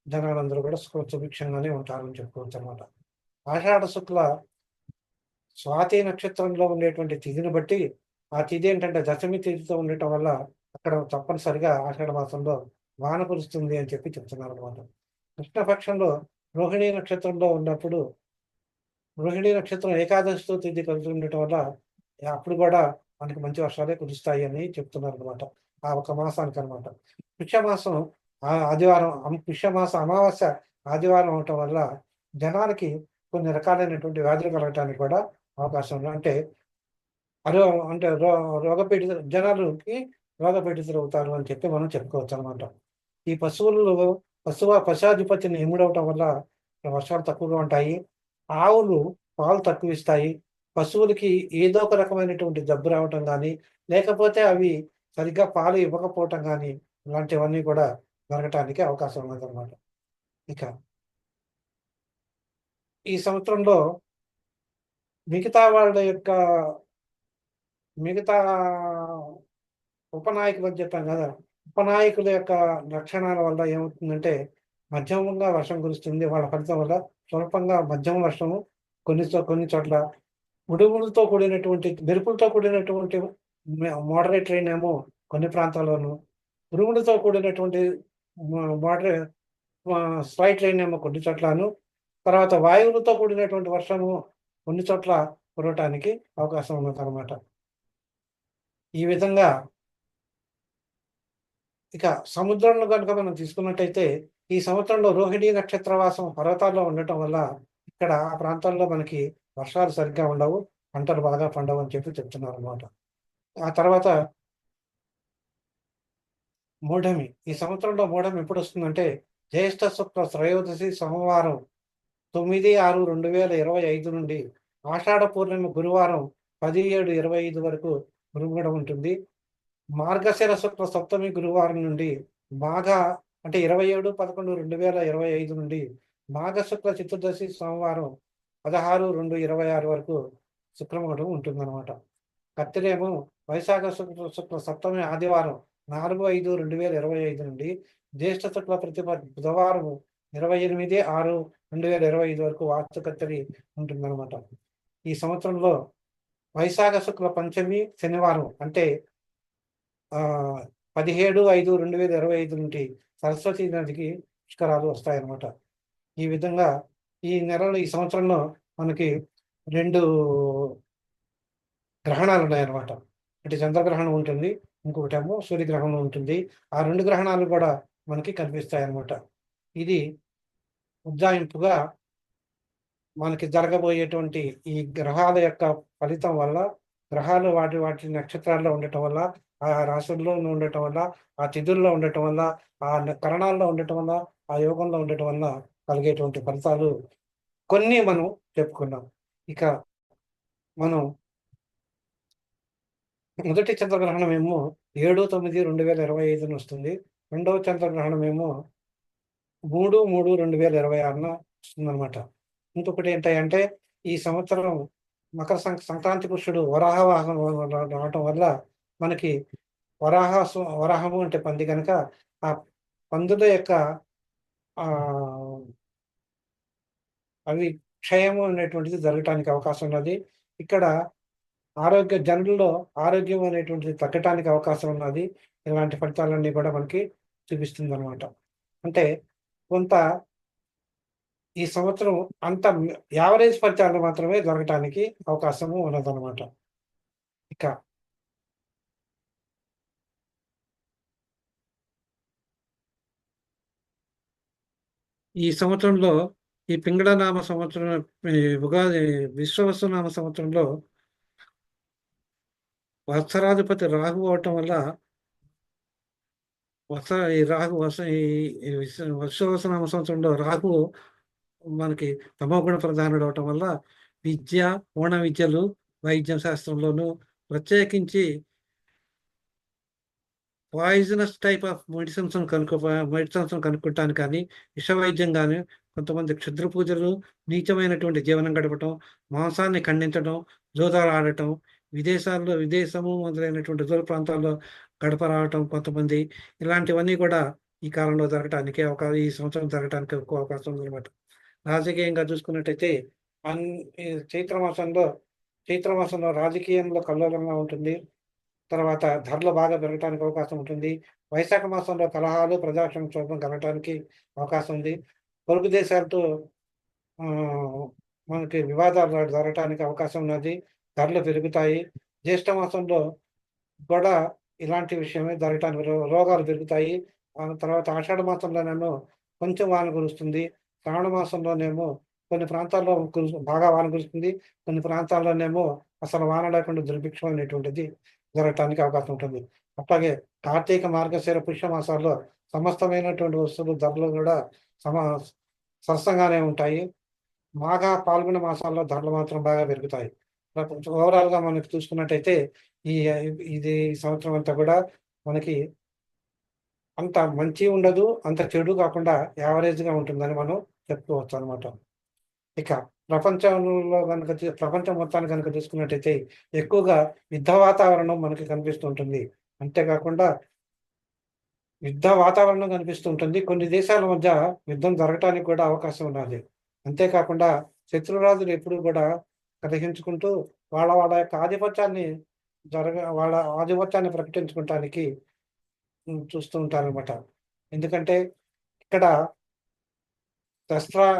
జనాలందరూ కూడా సుభిక్షంగానే ఉంటారని చెప్పుకోవచ్చు అనమాట. ఆషాఢ శుక్ల స్వాతి నక్షత్రంలో ఉండేటువంటి తిథిని బట్టి ఆ తిథి దశమి తిథితో ఉండటం వల్ల అక్కడ తప్పనిసరిగా ఆషాఢ మాసంలో వాన కురుస్తుంది అని చెప్పి చెప్తున్నారు అనమాట. కృష్ణపక్షంలో రోహిణీ నక్షత్రంలో ఉన్నప్పుడు రోహిణీ నక్షత్రం ఏకాదశితో తిథి కలిసి ఉండటం వల్ల అప్పుడు కూడా మనకి మంచి వర్షాలే కురుస్తాయి అని చెప్తున్నారు అనమాట. ఆ ఒక మాసానికి అనమాట. పుష్యమాసం పుష్యమాస అమావాస్య ఆదివారం అవటం వల్ల జనాలకి కొన్ని రకాలైనటువంటి వ్యాధులు కలగటానికి కూడా అవకాశం ఉంది. అంటే అరో అంటే రోగపీడిత జనాలకి రోగపీడితులు అవుతారు అని చెప్పి మనం చెప్పుకోవచ్చు అనమాట. ఈ పశువాధిపత్యం ఎముడవటం వల్ల వర్షాలు తక్కువగా ఉంటాయి. ఆవులు పాలు తక్కువ ఇస్తాయి. పశువులకి ఏదో ఒక రకమైనటువంటి జబ్బు రావటం గానీ, లేకపోతే అవి సరిగ్గా పాలు ఇవ్వకపోవటం గానీ, ఇలాంటివన్నీ కూడా జరగటానికి అవకాశం ఉన్నదనమాట. ఇక ఈ సంవత్సరంలో మిగతా వాళ్ళ యొక్క మిగతా ఉపనాయకులని చెప్పాం గదా! ఉపనాయకుల యొక్క లక్షణాల వల్ల ఏమవుతుందంటే, మధ్యమంగా వర్షం కురుస్తుంది. వాళ్ళ ఫలితం వల్ల స్వల్పంగా మధ్యమ వర్షము కొన్ని చోట్ల ఉరుములతో కూడినటువంటి మెరుపులతో కూడినటువంటి మోడరేట్ రెయిన్ ఏమో కొన్ని ప్రాంతాల్లోను, ఉరుములతో కూడినటువంటి మోడరే స్లైట్ రెయిన్ ఏమో కొన్ని చోట్లను, తర్వాత వాయువులతో కూడినటువంటి వర్షము కొన్ని చోట్ల కురవటానికి అవకాశం ఉన్నదనమాట. ఈ విధంగా ఇక సముద్రంలో గనుక మనం తీసుకున్నట్టయితే, ఈ సంవత్సరంలో రోహిణీ నక్షత్రవాసం పర్వతాల్లో ఉండటం వల్ల, ఇక్కడ ఆ ప్రాంతాల్లో మనకి వర్షాలు సరిగ్గా ఉండవు. పంటలు బాగా పండవని చెప్పి చెప్తున్నారనమాట. ఆ తర్వాత మూఢమి. ఈ సంవత్సరంలో మూఢమి ఎప్పుడొస్తుందంటే, జ్యేష్ఠ శుక్ల త్రయోదశి సోమవారం 9/6/2025 నుండి ఆషాఢ పూర్ణిమ గురువారం 10/7/25 వరకు మునుగడ ఉంటుంది. మార్గశిర శుక్ల సప్తమి గురువారం నుండి మాఘ అంటే 27/11/2025 నుండి మాఘ శుక్ల చతుర్దశి సోమవారం 16/2/26 వరకు శుక్రమూఢం ఉంటుందన్నమాట. కత్తిరేమో వైశాఖ శుక్ల సప్తమి ఆదివారం 4/5/2025 నుండి జ్యేష్ఠ శుక్ల ప్రతిప బుధవారం 28/6/2025 వరకు వాస్తు కత్తెరి ఉంటుందన్నమాట. ఈ సంవత్సరంలో వైశాఖ శుక్ల పంచమి శనివారం అంటే 17/5/2025 నుండి సరస్వతి నదికి పుష్కరాలు వస్తాయన్నమాట. ఈ విధంగా ఈ సంవత్సరంలో మనకి 2 గ్రహణాలు ఉన్నాయన్నమాట. అంటే చంద్రగ్రహణం ఉంటుంది. ఇంకొకటేమో సూర్యగ్రహణం ఉంటుంది. ఆ 2 గ్రహణాలు కూడా మనకి కనిపిస్తాయన్నమాట. ఇది ఉజ్జాయింపుగా మనకి జరగబోయేటువంటి ఈ గ్రహాల యొక్క ఫలితం వల్ల, గ్రహాలు వాటి నక్షత్రాల్లో ఉండటం వల్ల, ఆ రాశుల్లో ఉండటం వల్ల, ఆ తిథుల్లో ఉండటం వల్ల, ఆ కరణాల్లో ఉండటం వల్ల, ఆ యోగంలో ఉండటం వల్ల కలిగేటువంటి ఫలితాలు కొన్ని మనం చెప్పుకున్నాం. ఇక మనం మొదటి చంద్రగ్రహణం ఏమో 7/9/2025 వస్తుంది. రెండవ చంద్రగ్రహణం ఏమో 3/3/2026 వస్తుందన్నమాట. ఇంకొకటి ఏంటంటే ఈ సంవత్సరం మకర సంక్రాంతి పురుషుడు వరాహ వాహనం రావటం వల్ల మనకి వరాహము అంటే పంది కనుక ఆ పందుల యొక్క అవి క్షయము అనేటువంటిది జరగటానికి అవకాశం ఉన్నది. ఇక్కడ జనుల్లో ఆరోగ్యం అనేటువంటిది తగ్గటానికి అవకాశం ఉన్నది. ఇలాంటి ఫలితాలన్నీ కూడా మనకి చూపిస్తుంది అనమాట. అంటే కొంత ఈ సంవత్సరం అంత యావరేజ్ ఫలితాలు మాత్రమే జరగటానికి అవకాశము ఉన్నదన్నమాట. ఇక ఈ సంవత్సరంలో ఈ పింగళనామ సంవత్సరం ఉగాది విశ్వవసునామ సంవత్సరంలో వత్సరాధిపతి రాహు అవటం వల్ల విశ్వవసునామ సంవత్సరంలో రాహు మనకి తమోగుణ ప్రధానుడు అవటం వల్ల విద్య, ఓణ విద్యలు, వైద్య శాస్త్రంలోనూ ప్రత్యేకించి పాయిజనస్ టైప్ ఆఫ్ మెడిసిన్స్ కనుక్కుంటాను కానీ విషవైద్యం కానీ కొంతమంది క్షుద్ర పూజలు, నీచమైనటువంటి జీవనం గడపటం, మాంసాన్ని ఖండించడం, జోదాలు ఆడటం, విదేశము మొదలైనటువంటి దూర ప్రాంతాల్లో గడప రావటం కొంతమంది, ఇలాంటివన్నీ కూడా ఈ కాలంలో జరగటానికి ఈ సంవత్సరం జరగటానికి ఎక్కువ అవకాశం ఉందన్నమాట. రాజకీయంగా చూసుకున్నట్టయితే చైత్రమాసంలో రాజకీయంలో కల్లోలంగా ఉంటుంది. తర్వాత ధరలు బాగా పెరగటానికి అవకాశం ఉంటుంది. వైశాఖ మాసంలో కలహాలు, ప్రజా సంక్షోభం కలగటానికి అవకాశం ఉంది. పొరుగు దేశాలతో మనకి వివాదాలు జరగటానికి అవకాశం ఉన్నది. ధరలు పెరుగుతాయి. జ్యేష్ఠ మాసంలో కూడా ఇలాంటి విషయమే జరగటానికి రోగాలు పెరుగుతాయి. తర్వాత ఆషాఢ మాసంలోనేమో కొంచెం వాన కురుస్తుంది. శ్రావణ మాసంలోనేమో కొన్ని ప్రాంతాల్లో బాగా వాన కురుస్తుంది. కొన్ని ప్రాంతాల్లోనేమో అసలు వాన లేకుండా దుర్భిక్షం అనేటువంటిది జరగటానికి అవకాశం ఉంటుంది. అట్లాగే కార్తీక, మార్గశిర, పుష్య మాసాల్లో సమస్తమైనటువంటి వస్తువులు ధరలు కూడా సమ సరసంగానే ఉంటాయి. మాఘ, పాల్గొన మాసాల్లో ధరలు మాత్రం బాగా పెరుగుతాయి. కొంచెం ఓవరాల్‌గా మనకి చూసుకున్నట్టయితే ఈ ఇది సంవత్సరం అంతా కూడా మనకి అంత మంచి ఉండదు. అంత చెడు కాకుండా యావరేజ్‌గా ఉంటుందని మనం చెప్పుకోవచ్చనమాట. ఇక ప్రపంచంలో గనుక ప్రపంచం మొత్తాన్ని గనుక చూసుకున్నట్టయితే ఎక్కువగా యుద్ధ వాతావరణం మనకి కనిపిస్తూ ఉంటుంది. అంతేకాకుండా యుద్ధ వాతావరణం కనిపిస్తూ ఉంటుంది. కొన్ని దేశాల మధ్య యుద్ధం జరగటానికి కూడా అవకాశం ఉన్నది. అంతేకాకుండా శత్రురాజులు ఎప్పుడూ కూడా కలహించుకుంటూ వాళ్ళ యొక్క ఆధిపత్యాన్ని వాళ్ళ ఆధిపత్యాన్ని ప్రకటించుకోవటానికి చూస్తూ ఉంటారనమాట. ఎందుకంటే ఇక్కడ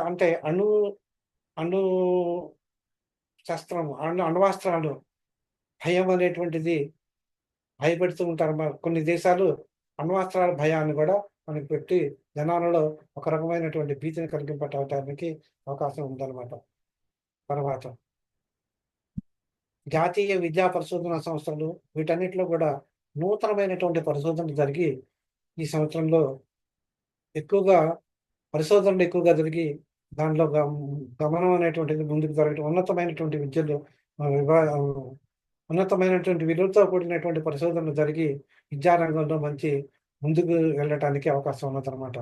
అంటే అణు శస్త్రం, అణ్వాస్త్రాలు భయం అనేటువంటిది భయపెడుతూ ఉంటారు. కొన్ని దేశాలు అణ్వాస్త్రాల భయాన్ని కూడా మనకి పెట్టి జనాలలో ఒక రకమైనటువంటి భీతిని కలిగింపటానికి అవకాశం ఉందన్నమాట. తర్వాత జాతీయ విద్యా పరిశోధనా సంస్థలు వీటన్నిటిలో కూడా నూతనమైనటువంటి పరిశోధనలు జరిగి ఈ సంవత్సరంలో ఎక్కువగా పరిశోధనలు ఎక్కువగా జరిగి దాంట్లో గమనం అనేటువంటిది ముందుకు జరగడం, ఉన్నతమైనటువంటి విద్యలో ఉన్నతమైనటువంటి విలువలతో కూడినటువంటి పరిశోధనలు జరిగి విద్యారంగంలో మంచి ముందుకు వెళ్ళటానికి అవకాశం ఉన్నదన్నమాట.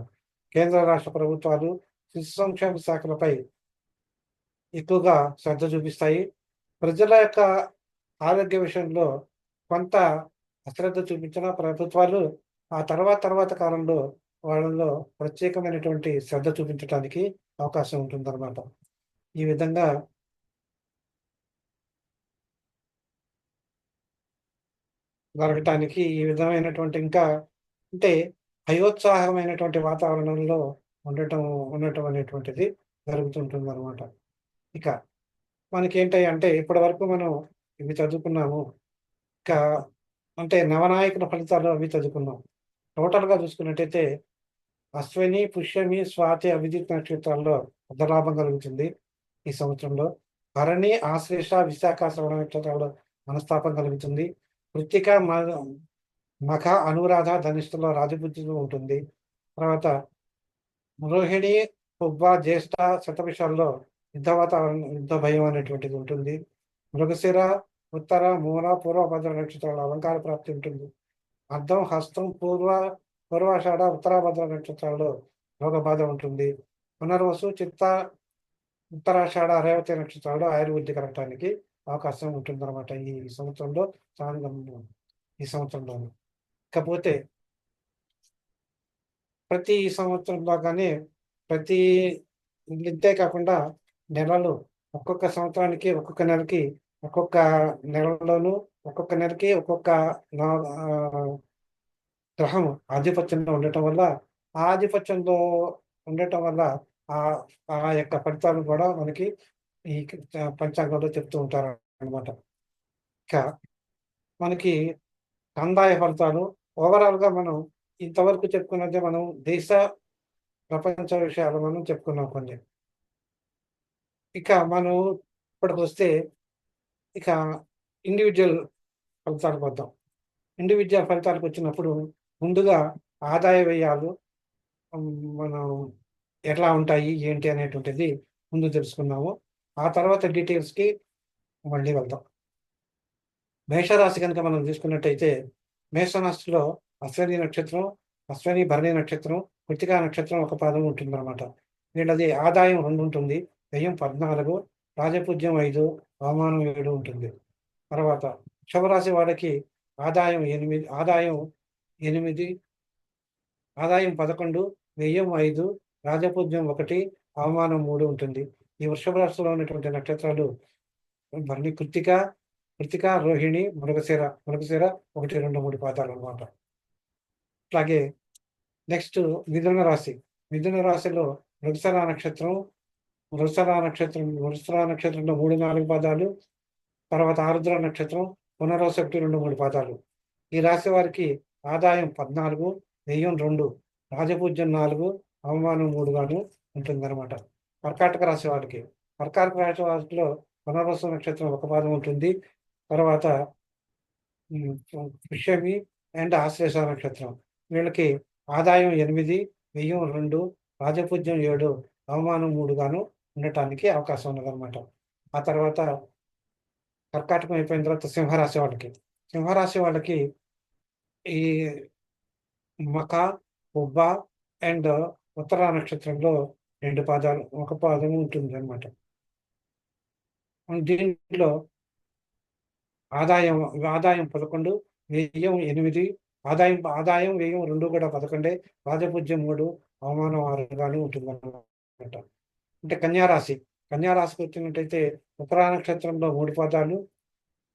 కేంద్ర రాష్ట్ర ప్రభుత్వాలు శిశు సంక్షేమ శాఖలపై ఎక్కువగా శ్రద్ధ చూపిస్తాయి. ప్రజల యొక్క ఆరోగ్య విషయంలో కొంత అశ్రద్ధ చూపించిన ప్రభుత్వాలు ఆ తర్వాత కాలంలో వాళ్ళలో ప్రత్యేకమైనటువంటి శ్రద్ధ చూపించడానికి అవకాశం ఉంటుందన్నమాట. ఈ విధంగా జరగటానికి ఈ విధమైనటువంటి ఇంకా అంటే భయోత్సాహమైనటువంటి వాతావరణంలో ఉండటం అనేటువంటిది జరుగుతుంటుందన్నమాట. ఇక మనకేంటంటే ఇప్పటి వరకు మనం ఇవి చదువుకున్నాము. ఇంకా అంటే నవనాయకుల ఫలితాలు అవి చదువుకున్నాం. టోటల్‌గా చూసుకున్నట్టయితే అశ్విని, పుష్యమి, స్వాతి, అభిజిత్ నక్షత్రాల్లో అర్ధలాభం కలుగుతుంది ఈ సంవత్సరంలో. భరణి, ఆశ్లేష, విశాఖ, శ్రవణ నక్షత్రాల్లో మనస్తాపం కలుగుతుంది. కృత్తిక, మఖ, అనురాధ, ధనిష్ఠలో రాజబుద్ధి ఉంటుంది. తర్వాత రోహిణి, పుబ్బ, జ్యేష్ఠ, శతభిషాల్లో యుద్ధ భయం అనేటువంటిది ఉంటుంది. మృగశిర, ఉత్తర, మూల, పూర్వభద్ర నక్షత్రాల అలంకార ప్రాప్తి ఉంటుంది. అర్థం, హస్తం, పూర్వాషాఢ, ఉత్తరాభద్ర నక్షత్రాల్లో రోగబాధ ఉంటుంది. పునర్వసు, చిత్త, ఉత్తరాషాఢ, రేవతి నక్షత్రాల్లో ఆయుర్వృద్ధి కలగటానికి అవకాశం ఉంటుందన్నమాట ఈ సంవత్సరంలో. ఈ సంవత్సరంలోనే ఇకపోతే ప్రతి సంవత్సరంలో కానీ ప్రతి ఇంతే కాకుండా నెలలు ఒక్కొక్క సంవత్సరానికి ఒక్కొక్క నెలకి ఒక్కొక్క నెలలోనూ ఒక్కొక్క నెలకి ఒక్కొక్క గ్రహం ఆధిపత్యంలో ఉండటం వల్ల ఆ ఆధిపత్యంలో ఉండటం వల్ల ఆ యొక్క ఫలితాలు కూడా మనకి ఈ పంచాంగంలో చెప్తూ ఉంటారు అన్నమాట. ఇంకా మనకి కందాయ ఫలితాలు ఓవరాల్‌గా మనం ఇంతవరకు చెప్పుకున్నదే మనం దేశ, ప్రపంచ విషయాలు మనం చెప్పుకున్నాం కొన్ని. ఇక మనం ఇప్పటికొస్తే ఇక ఇండివిడ్యువల్ ఫలితాలకు వద్దాం. ఇండివిడ్యువల్ ఫలితాలకు వచ్చినప్పుడు ముందుగా ఆదాయ వ్యయాలు మనం ఎట్లా ఉంటాయి, ఏంటి అనేటువంటిది ముందు తెలుసుకున్నాము. ఆ తర్వాత డీటెయిల్స్‌కి మళ్ళీ వెళ్దాం. మేషరాశి కనుక మనం చూసుకున్నట్టయితే మేషరాశిలో అశ్విని నక్షత్రం, అశ్విని, భరణి నక్షత్రం, కృత్తికా నక్షత్రం ఒక పాదం ఉంటుందన్నమాట. వీళ్ళది ఆదాయం 2 ఉంటుంది, వ్యయం 14, రాజపూజ్యం 5, అవమానం 7 ఉంటుంది. తర్వాత వృషభరాశి వారికి ఆదాయం 8, ఆదాయం 11, వ్యయం 5, రాజపూజ్యం 1, అవమానం 3 ఉంటుంది. ఈ వృషభ రాశిలో ఉన్నటువంటి నక్షత్రాలు భరణి, కృత్తిక, రోహిణి, మృగశిర 1, 2, 3 పాదాలు అన్నమాట. అట్లాగే నెక్స్ట్ మిథున రాశి. మిథున రాశిలో మృగశిర నక్షత్రంలో 3, 4 పాదాలు, తర్వాత ఆరుద్ర నక్షత్రం, పునర్వసు 1, 2, 3 పాదాలు. ఈ రాశి వారికి ఆదాయం 14, వ్యయం 2, రాజపూజ్యం 4, అవమానం 3 గాను ఉంటుందన్నమాట. కర్కాటక రాశి వారికి. కర్కాటక రాశి వారిలో పునర్వసు నక్షత్రం ఒక పాదం ఉంటుంది. తర్వాత పుష్యమి అండ్ ఆశ్లేష నక్షత్రం. వీళ్ళకి ఆదాయం 8, వ్యయం 2, రాజపూజ్యం 7, అవమానం 3 గాను ఉండటానికి అవకాశం ఉన్నదన్నమాట. ఆ తర్వాత కర్కాటకం అయిపోయిన తర్వాత సింహరాశి వాళ్ళకి. సింహరాశి వాళ్ళకి ఈ మక, ఉబ్బ అండ్ ఉత్తర నక్షత్రంలో 2 పాదాలు, ఒక పాదం ఉంటుంది అనమాట. దీంట్లో ఆదాయం 11, వ్యయం 8, ఆదాయం వ్యయం 2 కూడా 11, రాజపూజ్యం 3, అవమానం 6 గాను ఉంటుందన్నమాట. అంటే కన్యారాశికి వచ్చినట్టయితే ఉత్తరా నక్షత్రంలో 3 పాదాలు,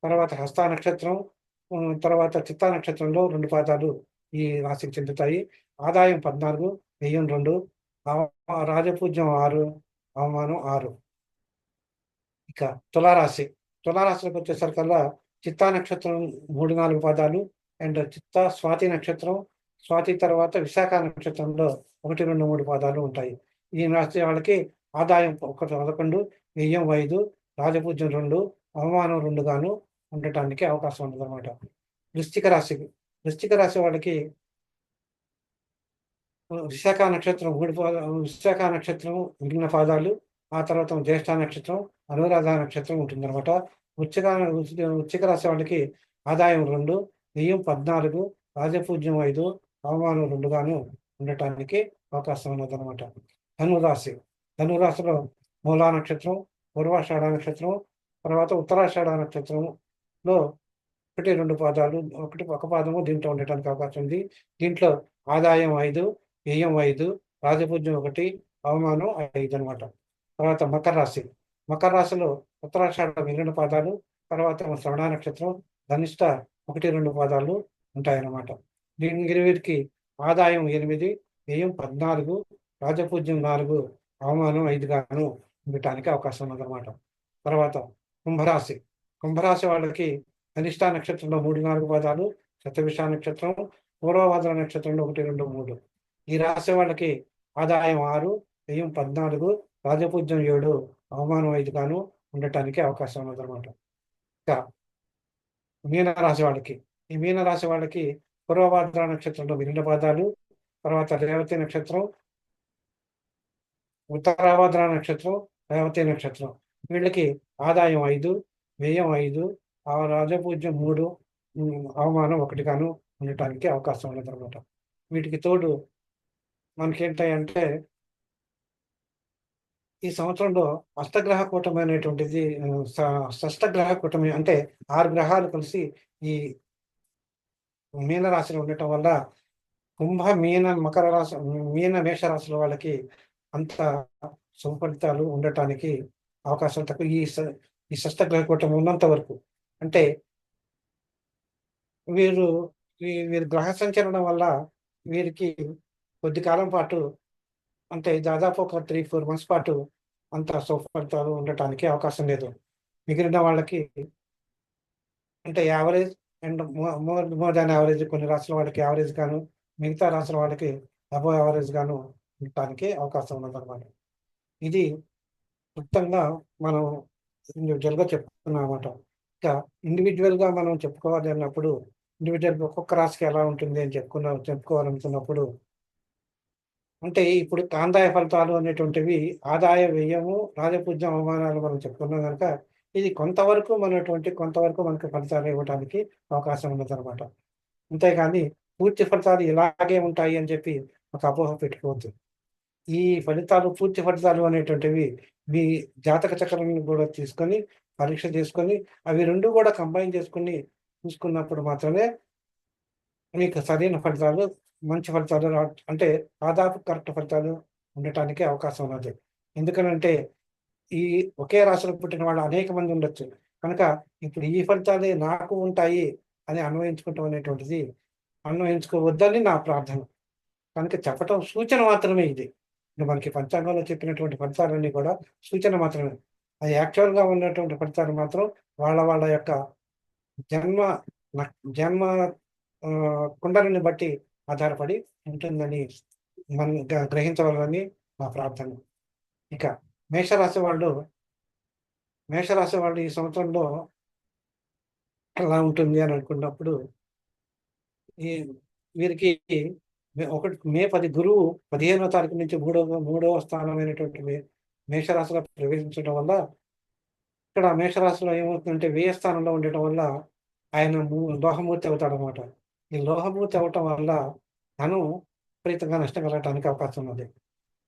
తర్వాత హస్త నక్షత్రం, తర్వాత చిత్తా నక్షత్రంలో 2 పాదాలు ఈ రాశికి చెందుతాయి. ఆదాయం 14, వ్యయం 2, రాజపూజ్యం 6, అవమానం 6. ఇక తులారాశిలోకి వచ్చేసరికల్లా చిత్తా నక్షత్రం 3, 4 పాదాలు అండ్ స్వాతి నక్షత్రం, స్వాతి తర్వాత విశాఖ నక్షత్రంలో 1, 2, 3 పాదాలు ఉంటాయి. ఈ రాశి వాళ్ళకి ఆదాయం 11, వ్యయం 5, రాజపూజ్యం 2, అవమానం 2 గాను ఉండటానికి అవకాశం ఉండదన్నమాట. వృశ్చిక రాశి వాళ్ళకి విశాఖ నక్షత్రం మిగిలిన పాదాలు, ఆ తర్వాత జ్యేష్ఠ నక్షత్రం, అనురాధ నక్షత్రం ఉంటుందన్నమాట. వృశ్చిక రాశి వాళ్ళకి ఆదాయం 2, వ్యయం 14, రాజపూజ్యం 5, అవమానం 2 గాను ఉండటానికి అవకాశం ఉన్నదన్నమాట. ధనురాశిలో మూలా నక్షత్రం, పూర్వాషాఢ నక్షత్రం, తర్వాత ఉత్తరాషాఢ నక్షత్రంలో 1, 2 పాదాలు, ఒక పాదము దీంట్లో ఉండటానికి అవకాశం ఉంది. దీంట్లో ఆదాయం 5, వ్యయం 5, రాజపూజ్యం 1, అవమానం 5 అనమాట. తర్వాత మకర రాశిలో ఉత్తరాషాఢ మిగిలిన పాదాలు, తర్వాత శ్రవణ నక్షత్రం, ధనిష్ట 1, 2 పాదాలు ఉంటాయన్నమాట. వీరికి ఆదాయం 8, వ్యయం 14, రాజపూజ్యం 4, అవమానం 5 గాను ఉండటానికి అవకాశం ఉన్నదన్నమాట. తర్వాత కుంభరాశి వాళ్ళకి ధనిష్ట నక్షత్రంలో 3, 4 పాదాలు, శతభిష నక్షత్రం, పూర్వభద్ర నక్షత్రంలో 1, 2, 3. ఈ రాశి వాళ్ళకి ఆదాయం 6, వ్యయం 14, రాజపూజ్యం 7, అవమానం 5 గాను ఉండటానికి అవకాశం ఉన్నదన్నమాట. ఇంకా ఈ మీనరాశి వాళ్ళకి పూర్వభద్ర నక్షత్రంలో 2 పాదాలు, తర్వాత రేవతి నక్షత్రం, ఉత్తరాభద్ర నక్షత్రం, రేవతి నక్షత్రం. వీళ్ళకి ఆదాయం 5, వ్యయం 5, రాజపూజ్యం 3, అవమానం 1 గాను ఉండటానికి అవకాశం ఉన్నదన్నమాట. వీటికి తోడు మనకేంటంటే ఈ సంవత్సరంలో అష్టగ్రహ కూటమి అనేటువంటిది, షష్టగ్రహ కూటమి అంటే 6 గ్రహాలు కలిసి ఈ మీనరాశిలో ఉండటం వల్ల కుంభ, మీన, మకర రాశి, మేషరాశుల వాళ్ళకి అంత సుఫలితాలు ఉండటానికి అవకాశం తక్కువ. ఈ షష్టగ్రహ కూటమి ఉన్నంత వరకు అంటే వీరి గ్రహ సంచలనం వల్ల వీరికి కొద్ది కాలం పాటు, అంటే దాదాపు ఒక 3-4 months పాటు అంత సుఫలితాలు ఉండటానికి అవకాశం లేదు. మిగిలిన వాళ్ళకి అంటే average and more than average, కొన్ని రాష్ట్రాల వాళ్ళకి యావరేజ్ గాను, మిగతా రాష్ట్రాల వాళ్ళకి అబోవ్ యావరేజ్ గాను ఉండటానికి అవకాశం ఉన్నదన్నమాట. ఇది మొత్తంగా మనం ఇండివిజువల్గా చెప్పుకున్నాం అన్నమాట. ఇంకా ఇండివిజువల్గా మనం చెప్పుకోవాలి అన్నప్పుడు, ఇండివిజువల్ ఒక్కొక్క రాశికి ఎలా ఉంటుంది అని చెప్పుకోవాలనుకున్నప్పుడు, అంటే ఇప్పుడు కాందాయ ఫలితాలు అనేటువంటివి ఆదాయ, వ్యయము, రాజపూజ్యం, అవమానాలు మనం చెప్పుకున్నాం కనుక ఇది కొంతవరకు మనకు ఫలితాలు ఇవ్వడానికి అవకాశం ఉన్నదన్నమాట. అంతేగాని పూర్తి ఫలితాలు ఇలాగే ఉంటాయి అని చెప్పి ఒక అపోహ పెట్టుకోవద్దు. ఈ పూర్తి ఫలితాలు అనేటువంటివి మీ జాతక చక్రాన్ని కూడా తీసుకొని పరీక్ష చేసుకొని అవి 2 కూడా కంబైన్ చేసుకుని చూసుకున్నప్పుడు మాత్రమే మీకు సరైన ఫలితాలు, మంచి ఫలితాలు అంటే దాదాపు కరెక్ట్ ఫలితాలు ఉండటానికి అవకాశం ఉన్నది. ఎందుకనంటే ఈ ఒకే రాశిలో పుట్టిన వాళ్ళు అనేక మంది ఉండొచ్చు కనుక ఇప్పుడు ఈ ఫలితాలే నాకు ఉంటాయి అని అన్వయించుకోవద్దని నా ప్రార్థన. కనుక చెప్పటం సూచన మాత్రమే. ఇది మనకి పంచాంగంలో చెప్పినటువంటి ఫలితాలన్నీ కూడా సూచన మాత్రమే. అది యాక్చువల్గా ఉన్నటువంటి ఫలితాలు మాత్రం వాళ్ళ యొక్క జన్మ కుండలిని బట్టి ఆధారపడి ఉంటుందని మనం గ్రహించవాలని నా ప్రార్థన. ఇక మేషరాశి వాళ్ళు మేషరాశి వాళ్ళు ఈ సంవత్సరంలో ఎలా ఉంటుంది అని అనుకున్నప్పుడు, ఈ వీరికి మే 10 గురువు 15వ తారీఖు నుంచి మూడవ స్థానమైనటువంటి మేషరాశిలో ప్రవేశించడం వల్ల, ఇక్కడ మేషరాశిలో ఏమవుతుందంటే వ్యయ స్థానంలో ఉండటం వల్ల ఆయన లోహమూర్తి అవుతాడనమాట. ఈ లోహమూర్తి అవ్వటం వల్ల ధనం విపరీతంగా నష్టం కలగటానికి అవకాశం ఉన్నది.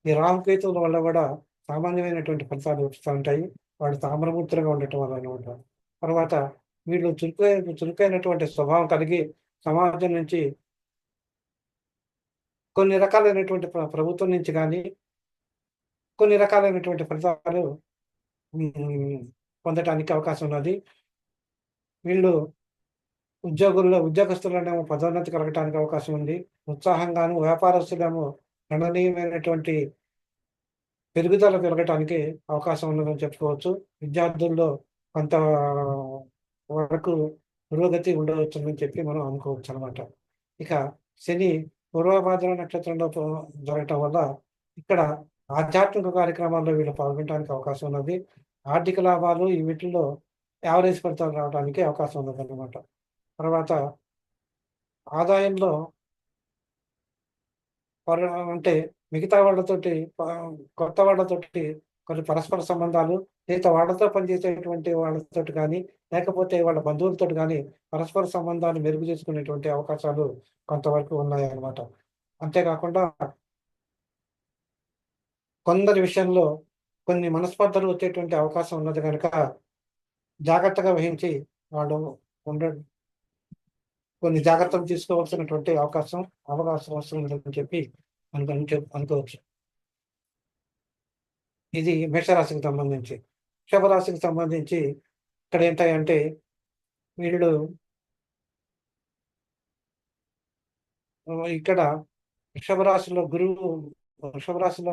ఈ రాహుకేతువుల వల్ల కూడా సామాన్యమైనటువంటి ఫలితాలు వస్తూ ఉంటాయి. వాళ్ళు తామ్రమూర్తులుగా ఉండటం వల్ల అనమాట. తర్వాత వీళ్ళు చురుకైనటువంటి స్వభావం కలిగి సమాజం నుంచి కొన్ని రకాలైనటువంటి ప్రభుత్వం నుంచి కానీ, కొన్ని రకాలైనటువంటి ఫలితాలు పొందటానికి అవకాశం ఉన్నది. వీళ్ళు ఉద్యోగస్తులనేమో పదోన్నతి కలగటానికి అవకాశం ఉంది. ఉత్సాహంగాను, వ్యాపారస్తులేమో గణనీయమైనటువంటి పెరుగుదల పెరగటానికి అవకాశం ఉన్నదని చెప్పుకోవచ్చు. విద్యార్థుల్లో కొంత వరకు పురోగతి ఉండవచ్చని చెప్పి మనం అనుకోవచ్చు అనమాట. ఇక శని పూర్వభాద్ర నక్షత్రంలో జరగటం వల్ల ఇక్కడ ఆధ్యాత్మిక కార్యక్రమాల్లో వీళ్ళు పాల్గొనడానికి అవకాశం ఉన్నది. ఆర్థిక లాభాలు ఈ వీటిల్లో యావరేజ్ ఫలితాలు రావడానికి అవకాశం ఉన్నది అన్నమాట. తర్వాత ఆదాయంలో అంటే మిగతా వాళ్ళతోటి కొత్త వాళ్ళతోటి కొన్ని పరస్పర సంబంధాలు, లేదా వాళ్ళతో పనిచేసేటువంటి వాళ్ళతోటి కానీ, లేకపోతే వాళ్ళ బంధువులతోటి కానీ పరస్పర సంబంధాలు మెరుగు చేసుకునేటువంటి అవకాశాలు కొంతవరకు ఉన్నాయన్నమాట. అంతేకాకుండా కొందరి విషయంలో కొన్ని మనస్పర్ధలు వచ్చేటువంటి అవకాశం ఉన్నది కనుక జాగ్రత్తగా వహించి వాళ్ళు కొన్ని జాగ్రత్తలు తీసుకోవాల్సినటువంటి అవకాశం వస్తుందని చెప్పి అనుకోవచ్చు. ఇది మేషరాశికి సంబంధించి. వృషభ రాశికి సంబంధించి ఇక్కడ ఏంటంటే వీళ్ళు ఇక్కడ వృషభ రాశిలో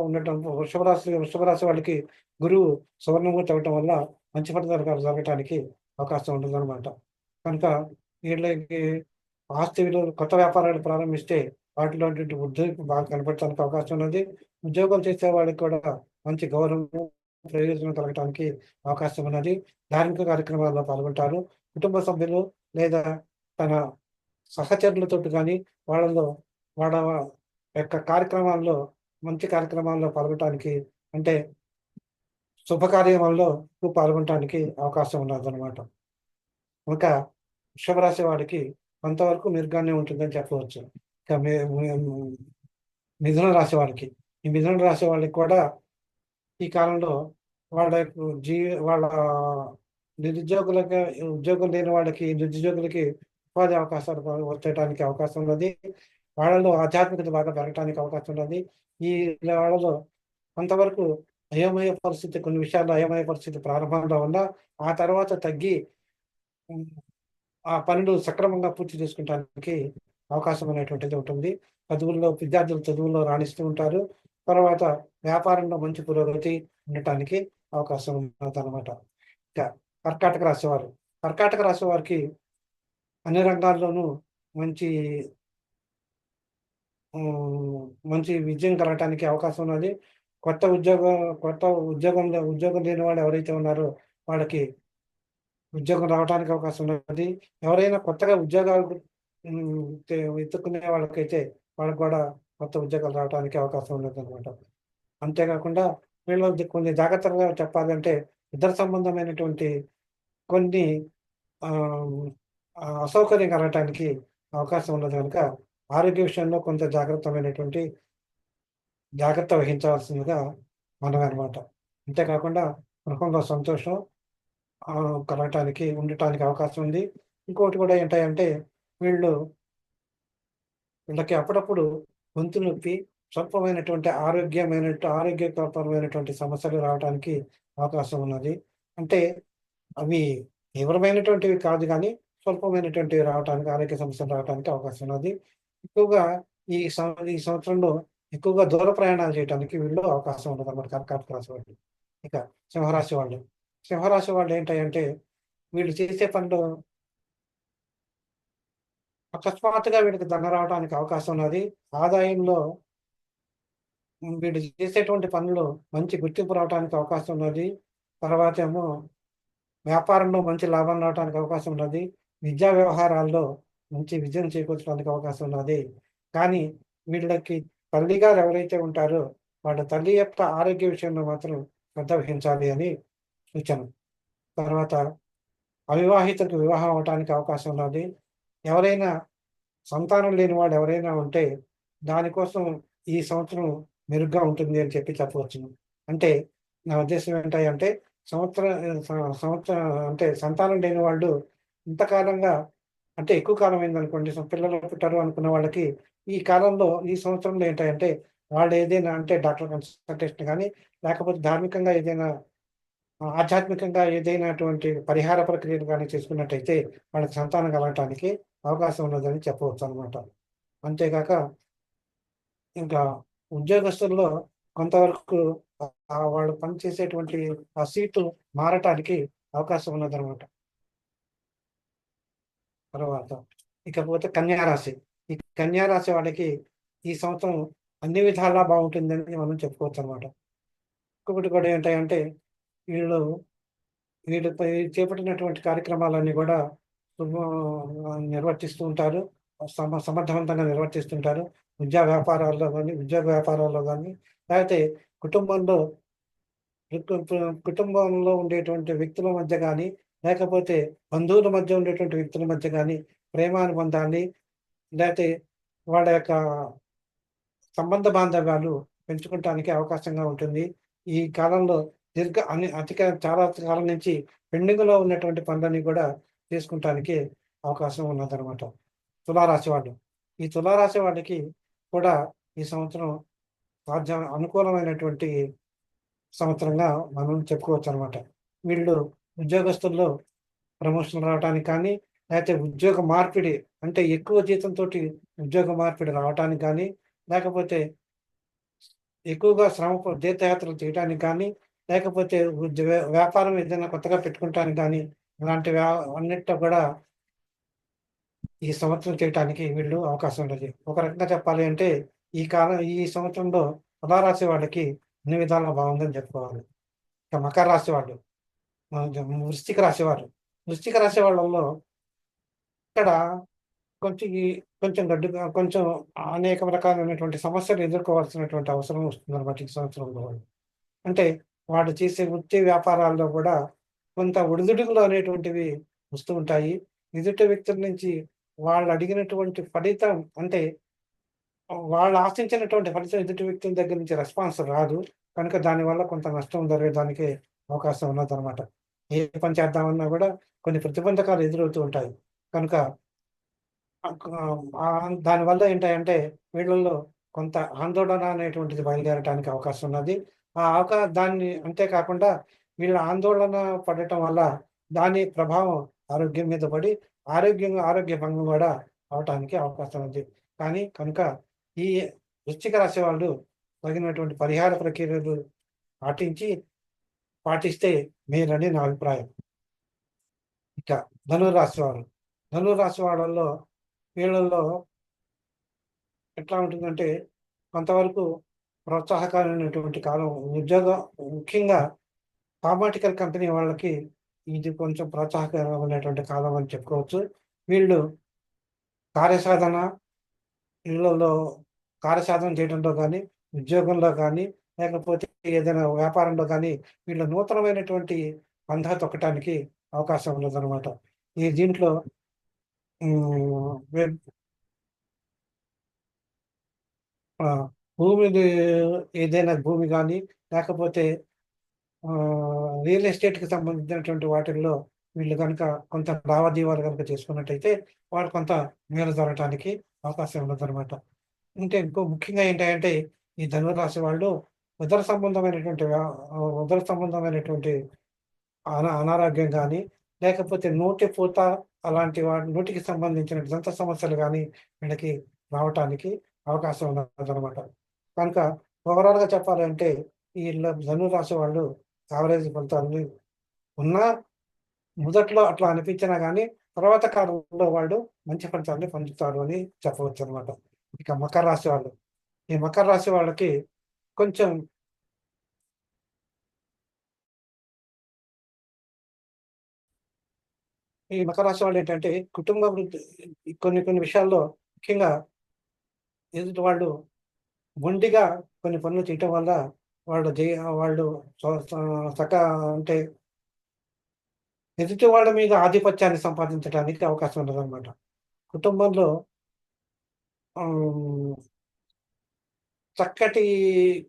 ఉండటం, వృషభ రాశి వాళ్ళకి గురువు సువర్ణమూర్తి అవ్వటం వల్ల మంచి ఫలితాలు జరగటానికి అవకాశం ఉంటుందన్నమాట. కనుక వీళ్ళకి ఆస్తి విలువలు, కొత్త వ్యాపారాలు ప్రారంభిస్తే వాటిలో వృద్ధి బాగా కనపడటానికి అవకాశం ఉన్నది. ఉద్యోగం చేసే వాళ్ళకి కూడా మంచి గౌరవం, ప్రయోజనం కలగటానికి అవకాశం ఉన్నది. ధార్మిక కార్యక్రమాల్లో పాల్గొంటారు. కుటుంబ సభ్యులు లేదా తన సహచరులతో కానీ వాళ్ళ యొక్క మంచి కార్యక్రమాల్లో పాల్గొనటానికి, అంటే శుభకార్యముల్లో పాల్గొనటానికి అవకాశం ఉన్నదన్నమాట. ఒక వృషభ రాశి వాడికి కొంతవరకు మెరుగ్గానే ఉంటుందని చెప్పవచ్చు. ఇక మిథున రాశి వాడికి, ఈ మిథున రాశి వాళ్ళకి కూడా ఈ కాలంలో వాళ్ళ వాళ్ళ ఉద్యోగం లేని వాళ్ళకి, నిరుద్యోగులకి ఉపాధి అవకాశాలు వచ్చేయడానికి అవకాశం ఉన్నది. వాళ్ళలో ఆధ్యాత్మికత బాగా పెరగటానికి అవకాశం ఉన్నది. ఈ వాళ్ళలో కొంతవరకు కొన్ని విషయాల్లో అయోమయ పరిస్థితి ప్రారంభంలో ఉన్న ఆ తర్వాత తగ్గి ఆ పనులు సక్రమంగా పూర్తి చేసుకుంటానికి అవకాశం అనేటువంటిది ఉంటుంది. విద్యార్థులు చదువుల్లో రాణిస్తూ ఉంటారు. తర్వాత వ్యాపారంలో మంచి పురోగతి ఉండటానికి అవకాశం ఉన్నదన్నమాట. ఇంకా కర్కాటక రాశి వారికి అన్ని రంగాల్లోనూ మంచి విజయం కలగటానికి అవకాశం ఉన్నది. ఉద్యోగం లేని వాళ్ళు ఎవరైతే ఉన్నారో వాళ్ళకి ఉద్యోగం రావడానికి అవకాశం ఉన్నది. ఎవరైనా కొత్తగా ఉద్యోగాలు ఎత్తుకునే వాళ్ళకైతే వాళ్ళకి కూడా కొత్త ఉద్యోగాలు రావడానికి అవకాశం ఉన్నది అనమాట. అంతేకాకుండా వీళ్ళు కొన్ని జాగ్రత్తగా చెప్పాలంటే ఇతర సంబంధమైనటువంటి కొన్ని అసౌకర్యం కలగటానికి అవకాశం ఉన్నది కనుక ఆరోగ్య విషయంలో కొంత జాగ్రత్త వహించవలసిందిగా మనమే అనమాట. అంతేకాకుండా గృహంలో సంతోషం కలగటానికి ఉండటానికి అవకాశం ఉంది. ఇంకోటి కూడా ఏంటంటే వీళ్ళకి అప్పుడప్పుడు గొంతు నొప్పి, స్వల్పమైనటువంటి ఆరోగ్యకరమైనటువంటి సమస్యలు రావడానికి అవకాశం ఉన్నది. అంటే అవి తీవ్రమైనటువంటివి కాదు కానీ స్వల్పమైనటువంటివి రావడానికి, ఆరోగ్య సమస్యలు రావడానికి అవకాశం ఉన్నది. ఎక్కువగా ఈ సంవత్సరంలో ఎక్కువగా దూర ప్రయాణాలు చేయడానికి వీళ్ళు అవకాశం ఉండదు అన్నమాట కర్కాటక రాశి వాళ్ళు. ఇక సింహరాశి వాళ్ళు ఏంటంటే వీళ్ళు చేసే పనులు అకస్మాత్తుగా వీళ్ళకి దండ రావడానికి అవకాశం ఉన్నది. ఆదాయంలో వీళ్ళు చేసేటువంటి పనులు మంచి గుర్తింపు రావడానికి అవకాశం ఉన్నది. తర్వాత ఏమో వ్యాపారంలో మంచి లాభం రావడానికి అవకాశం ఉన్నది. విద్యా వ్యవహారాల్లో మంచి విజయం చేకూర్చడానికి అవకాశం ఉన్నది. కానీ వీళ్ళకి తల్లిగారు ఎవరైతే ఉంటారో వాళ్ళ తల్లి యొక్క ఆరోగ్య విషయంలో మాత్రం శ్రద్ధ వహించాలి అని సూచన. తర్వాత అవివాహితకు వివాహం అవడానికి అవకాశం ఉన్నది. ఎవరైనా సంతానం లేని వాడు ఎవరైనా ఉంటే దానికోసం ఈ సంవత్సరం మెరుగ్గా ఉంటుంది అని చెప్పవచ్చును. అంటే నా ఉద్దేశం ఏంటంటే సంవత్సరం అంటే సంతానం లేని వాళ్ళు ఇంతకాలంగా అంటే ఎక్కువ కాలం అయిందనుకోండి, పిల్లలు పుట్టారు అనుకున్న వాళ్ళకి ఈ కాలంలో ఈ సంవత్సరంలో ఏంటంటే వాళ్ళు ఏదైనా అంటే డాక్టర్ కన్సల్టేషన్ కానీ లేకపోతే ధార్మికంగా ఏదైనా ఆధ్యాత్మికంగా ఏదైనటువంటి పరిహార ప్రక్రియలు కానీ చేసుకున్నట్టయితే వాళ్ళకి సంతానం కలగటానికి అవకాశం ఉన్నదని చెప్పవచ్చు అనమాట. అంతేగాక ఇంకా ఉద్యోగస్తుల్లో కొంతవరకు వాళ్ళు పనిచేసేటువంటి ఆ సీటు మారటానికి అవకాశం ఉన్నదనమాట. తర్వాత ఇకపోతే కన్యారాశి. ఈ కన్యారాశి వాళ్ళకి ఈ సంవత్సరం అన్ని విధాలా బాగుంటుందని మనం చెప్పుకోవచ్చు అనమాట. ఇంకొకటి కూడా ఏంటంటే వీళ్ళు వీళ్ళపై చేపట్టినటువంటి కార్యక్రమాలన్నీ కూడా నిర్వర్తిస్తూ ఉంటారు. సమర్థవంతంగా నిర్వర్తిస్తుంటారు. ఉద్యోగ వ్యాపారాల్లో కానీ లేకపోతే కుటుంబంలో కుటుంబంలో ఉండేటువంటి వ్యక్తుల మధ్య కానీ లేకపోతే బంధువుల మధ్య ఉండేటువంటి వ్యక్తుల మధ్య కానీ ప్రేమానుబంధాన్ని లేకపోతే వాళ్ళ యొక్క సంబంధ బాంధవ్యాలు పెంచుకోవటానికి అవకాశంగా ఉంటుంది. ఈ కాలంలో చాలా కాలం నుంచి పెండింగ్‌లో ఉన్నటువంటి పనులన్నీ కూడా చేసుకుంటానికి అవకాశం ఉన్నదనమాట. తులారాశి వాళ్ళు. ఈ తులారాశి వాళ్ళకి కూడా ఈ సంవత్సరం అనుకూలమైనటువంటి సంవత్సరంగా మనం చెప్పుకోవచ్చనమాట. వీళ్ళు ఉద్యోగస్తుల్లో ప్రమోషన్‌లు రావటానికి కానీ, లేకపోతే ఉద్యోగ మార్పిడి అంటే ఎక్కువ జీతంతోటి ఉద్యోగ మార్పిడి రావటానికి కానీ, లేకపోతే ఎక్కువగా తీర్థయాత్రలు చేయటానికి కానీ, లేకపోతే వ్యాపారం ఏదైనా కొత్తగా పెట్టుకుంటానికి కానీ, ఇలాంటి అన్నిట్లో కూడా ఈ సంవత్సరం చేయటానికి వీళ్ళు అవకాశం ఉన్నది. ఒక రకంగా చెప్పాలి అంటే ఈ సంవత్సరంలో తులారాశి వాళ్ళకి అన్ని విధాలుగా బాగుందని చెప్పుకోవాలి. ఇక మకర రాశి వాళ్ళు, వృశ్చిక రాశి వారు. వృశ్చిక రాశి వాళ్ళలో ఇక్కడ కొంచెం కొంచెం అనేక రకాలైనటువంటి సమస్యలు ఎదుర్కోవాల్సినటువంటి అవసరం వస్తుందన్నమాట ఈ సంవత్సరంలో. అంటే వాళ్ళు చేసే వృత్తి వ్యాపారాల్లో కూడా కొంత ఒడిదుడుకులు అనేటువంటివి వస్తూ ఉంటాయి. ఎదుటి వ్యక్తుల నుంచి వాళ్ళు అడిగినటువంటి ఫలితం అంటే వాళ్ళు ఆశించినటువంటి ఫలితం ఎదుటి వ్యక్తుల దగ్గర నుంచి రెస్పాన్స్ రాదు. కనుక దానివల్ల కొంత నష్టం జరగడానికి అవకాశం ఉన్నదనమాట. ఏ పని చేద్దామన్నా కూడా కొన్ని ప్రతిబంధకాలు ఎదురవుతూ ఉంటాయి. కనుక దానివల్ల ఏంటంటే వీళ్ళల్లో కొంత ఆందోళన అనేటువంటిది బయలుదేరటానికి అవకాశం ఉన్నది. దాన్ని అంతేకాకుండా వీళ్ళ ఆందోళన పడటం వల్ల దాని ప్రభావం ఆరోగ్యం మీద పడి ఆరోగ్య భంగం కూడా అవటానికి అవకాశం ఉంది. కనుక ఈ వృశ్చిక రాశి వాళ్ళు తగినటువంటి పరిహార ప్రక్రియలు పాటిస్తే మేలని నా అభిప్రాయం. ఇక ధనురాశి వారు. ధనురాశి వాళ్ళల్లో వీళ్ళల్లో ఎట్లా ఉంటుందంటే కొంతవరకు ప్రోత్సాహకరమైనటువంటి కాలం. ముఖ్యంగా ఫార్మాటికల్ కంపెనీ వాళ్ళకి ఇది కొంచెం ప్రోత్సాహకరమైనటువంటి కాలం అని చెప్పుకోవచ్చు. వీళ్ళు కార్యసాధన చేయడంలో కానీ, ఉద్యోగంలో కానీ, లేకపోతే ఏదైనా వ్యాపారంలో కానీ వీళ్ళు నూతనమైనటువంటి పంథా తొక్కటానికి అవకాశం ఉన్నదనమాట. దీంట్లో ఏదైనా భూమి కానీ లేకపోతే రియల్ ఎస్టేట్‌కి సంబంధించినటువంటి వాటిల్లో వీళ్ళు కనుక కొంత లావాదేవీలు కనుక చేసుకున్నట్టయితే వాళ్ళు కొంత మేలు జరగటానికి అవకాశం ఉన్నదనమాట. అంటే ఇంకో ముఖ్యంగా ఏంటంటే ఈ ధనురాశి వాళ్ళు ఉదర సంబంధమైనటువంటి అనారోగ్యం కానీ లేకపోతే నోటిపూత అలాంటి నోటికి సంబంధించిన దంత సమస్యలు కానీ వీళ్ళకి రావటానికి అవకాశం ఉన్నదనమాట. కనుక ఓవరాల్‌గా చెప్పాలంటే ఈ ధనురాశి వాళ్ళు యావరేజ్ ఫలితాలని ఉన్నా మొదట్లో అట్లా అనిపించినా కానీ తర్వాత కాలంలో వాళ్ళు మంచి ఫలితాన్ని పొందుతారు అని చెప్పవచ్చు అనమాట. ఇక మకర రాశి వాళ్ళు. ఈ మకర రాశి వాళ్ళకి కొంచెం ఈ మకర రాశి వాళ్ళు ఏంటంటే కుటుంబ వృద్ధి కొన్ని కొన్ని విషయాల్లో ముఖ్యంగా ఎదుటి వాళ్ళు మొండిగా కొన్ని పనులు చేయటం వల్ల వాళ్ళు సక అంటే ఎదుటి వాళ్ళ మీద ఆధిపత్యాన్ని సంపాదించడానికి అవకాశం ఉండదన్నమాట. కుటుంబంలో ఆహ్, చక్కటి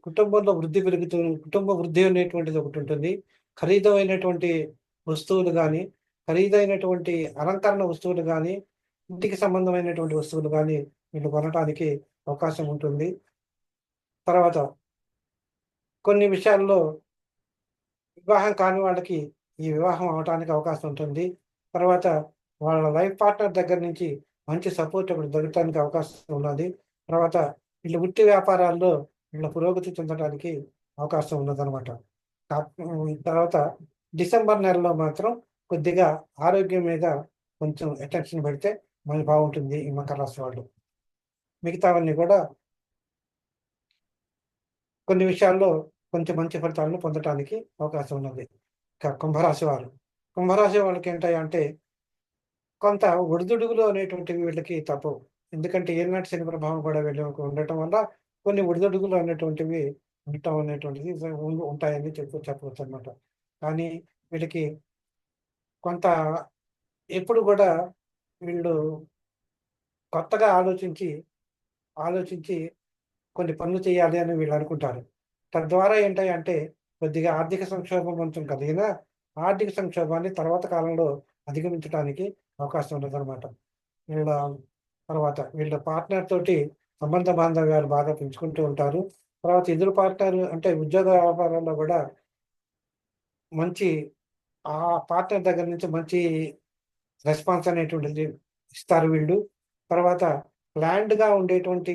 కుటుంబంలో కుటుంబ వృద్ధి అనేటువంటిది ఒకటుంటుంది. ఖరీదైనటువంటి వస్తువులు గానీ, ఖరీదైనటువంటి అలంకరణ వస్తువులు గానీ, ఇంటికి సంబంధమైనటువంటి వస్తువులు గానీ వీళ్ళు కొనటానికి అవకాశం ఉంటుంది. తర్వాత కొన్ని విషయాల్లో వివాహం కాని వాళ్ళకి ఈ వివాహం అవ్వటానికి అవకాశం ఉంటుంది. తర్వాత వాళ్ళ లైఫ్ పార్ట్నర్ దగ్గర నుంచి మంచి సపోర్ట్ ఒకటి దొరకటానికి అవకాశం ఉన్నది. తర్వాత వీళ్ళు వృత్తి వ్యాపారాల్లో వీళ్ళ పురోగతి చెందడానికి అవకాశం ఉన్నదనమాట. తర్వాత డిసెంబర్ నెలలో మాత్రం కొద్దిగా ఆరోగ్యం మీద కొంచెం అటెన్షన్ పెడితే మరి బావుంటుంది ఈ మకర రాశి వాళ్ళు. మిగతావన్నీ కూడా కొన్ని విషయాల్లో కొంచెం మంచి ఫలితాలను పొందటానికి అవకాశం ఉన్నది. ఇక కుంభరాశి వారు. కుంభరాశి వాళ్ళకేంటంటే కొంత ఒడిదుడుకులు అనేటువంటివి వీళ్ళకి తప్పవు. ఎందుకంటే ఏలినాటి శని ప్రభావం కూడా వీళ్ళకి ఉండటం వల్ల కొన్ని ఒడిదుడుకులు అనేటువంటివి ఉండటం అనేటువంటిది ఉంటాయని చెప్పవచ్చనమాట. కానీ వీళ్ళకి కొంత ఎప్పుడు కూడా వీళ్ళు కొత్తగా ఆలోచించి కొన్ని పనులు చేయాలి అని వీళ్ళు అనుకుంటారు. తద్వారా ఏంటంటే కొద్దిగా ఆర్థిక సంక్షోభం కొంచెం కలిగినా, ఆర్థిక సంక్షోభాన్ని తర్వాత కాలంలో అధిగమించడానికి అవకాశం ఉండదనమాట. వీళ్ళ వీళ్ళ పార్ట్నర్ తోటి సంబంధ బాంధవ్యాలు బాగా పెంచుకుంటూ ఉంటారు. తర్వాత ఎదురు పార్ట్నర్ అంటే ఉద్యోగ వ్యాపారాల్లో గూడా మంచి ఆ పార్ట్నర్ దగ్గర నుంచి మంచి రెస్పాన్స్ అనేటువంటిది ఇస్తారు వీళ్ళు. తర్వాత ప్లాన్డ్‌గా ఉండేటువంటి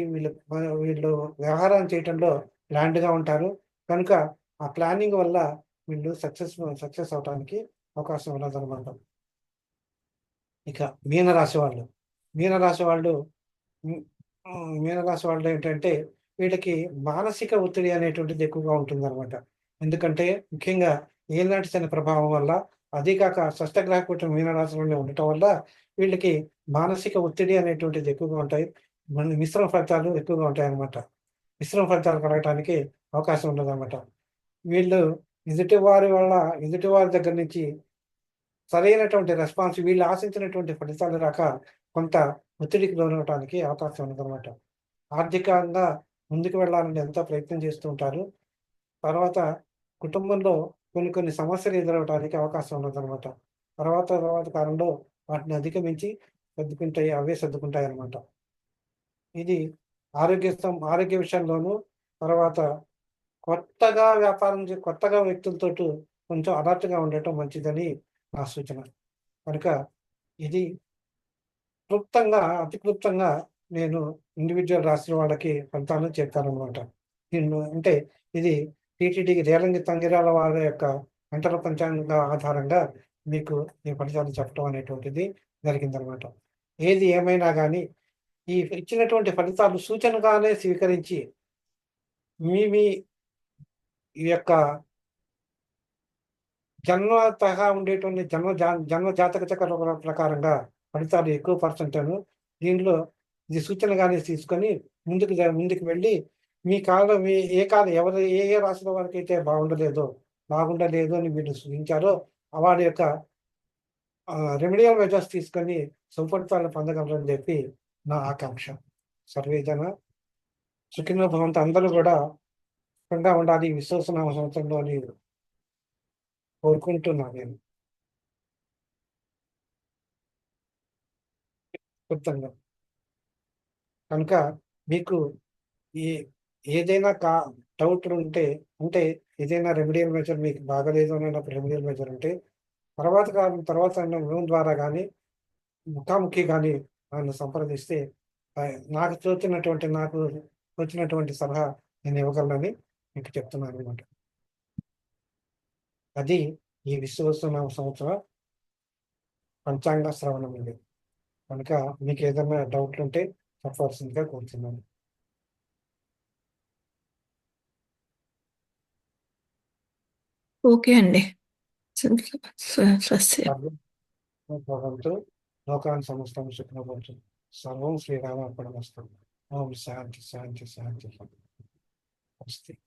వీళ్ళు వ్యవహారం చేయటంలో ప్లాన్డ్‌గా ఉంటారు. కనుక ఆ ప్లానింగ్ వల్ల వీళ్ళు సక్సెస్ అవ్వటానికి అవకాశం ఉన్నదనమాట. ఇక మీనరాశి వాళ్ళు. మీనరాశి వాళ్ళు హ్మ్. మీనరాశి వాళ్ళు ఏంటంటే వీళ్ళకి మానసిక ఒత్తిడి అనేటువంటిది ఎక్కువగా ఉంటుందనమాట. ఎందుకంటే ముఖ్యంగా ఏలినాటి శని ప్రభావం వల్ల అదీ కాక షష్టగ్రహ కూటమి మీనరాశిలోనే ఉండటం వల్ల వీళ్ళకి మానసిక ఒత్తిడి అనేటువంటిది ఎక్కువగా ఉంటాయి. మిశ్రమ ఫలితాలు ఎక్కువగా ఉంటాయన్నమాట. మిశ్రమ ఫలితాలు కలగటానికి అవకాశం ఉండదన్నమాట. వీళ్ళు ఎదుటి వారి దగ్గర నుంచి సరైనటువంటి రెస్పాన్స్ వీళ్ళు ఆశించినటువంటి ఫలితాలు రాక కొంత ఒత్తిడికి లోనవ్వటానికి అవకాశం ఉన్నదనమాట. ఆర్థికంగా ముందుకు వెళ్ళాలని ఎంతో ప్రయత్నం చేస్తూ ఉంటారు. తర్వాత కుటుంబంలో కొన్ని కొన్ని సమస్యలు ఎదురవ్వటానికి అవకాశం ఉన్నదనమాట. తర్వాత కాలంలో వాటిని అధిగమించి అవే సర్దుకుంటాయన్నమాట. ఇది ఆరోగ్య విషయంలోనూ తర్వాత కొత్తగా వ్యక్తులతోటి కొంచెం అలర్ట్‌గా ఉండటం మంచిదని నా సూచన. కనుక ఇది అతి క్లుప్తంగా నేను ఇండివిడ్యువల్ రాసిన వాళ్ళకి ఫలితాలను చెప్పాననమాట. అంటే ఇది టీటీడీ రేలంగి తంగిరాల వారి యొక్క గంటల పంచాంగ ఆధారంగా మీకు ఈ ఫలితాలు చెప్పడం అనేటువంటిది జరిగిందనమాట. ఏది ఏమైనా గానీ, ఈ ఇచ్చినటువంటి ఫలితాలు సూచనగానే స్వీకరించి, మీ ఈ యొక్క జన్మతహా ఉండేటువంటి జన్మ జాతక చక్రం ప్రకారంగా ఫలితాలు ఎక్కువ పర్సెంటేను. దీనిలో ఇది సూచనగానే తీసుకొని ముందుకు వెళ్ళి మీ ఏ కాలం ఏ రాశుల వారికైతే బాగుండలేదు అని వీళ్ళు సూచించారో వారి యొక్క రెమెడియల్ మెజర్స్ తీసుకొని సుఫలితాలను పొందగలరని చెప్పి నా ఆకాంక్ష. సర్వే జన సుఖినో భవంతు. అందరూ కూడా సుఖంగా ఉండాలి ఈ విశ్వసనామ సంవత్సరంలో అని కోరుకుంటున్నా నేను. క్లుప్తంగా. కనుక మీకు ఈ ఏదైనా డౌట్లుంటే అంటే ఏదైనా రెమెడియల్ మెజర్ మీకు బాగాలేదు అన్నప్పుడు రెమెడియల్ మెజర్ ఉంటే తర్వాత ఫోన్ ద్వారా గానీ, ముఖాముఖి గానీ నన్ను సంప్రదిస్తే నాకు తోచినటువంటి సలహా నేను ఇవ్వగలనని మీకు చెప్తున్నాననమాట. అది ఈ విశ్వవసునామ సంవత్సర పంచాంగ శ్రవణం అండి. కనుక మీకేదన్నా డౌట్లుంటే చెప్పవలసిందిగా కోరుతున్నాను. ఓకే అండి. స్వస్తి. సర్వం భవంతు. లోకాన్ సమస్తం సుఖినో భవంతు. సర్వం శ్రీరామార్పణమస్తు. ఓం శాంతి శాంతి శాంతి. స్వస్తి.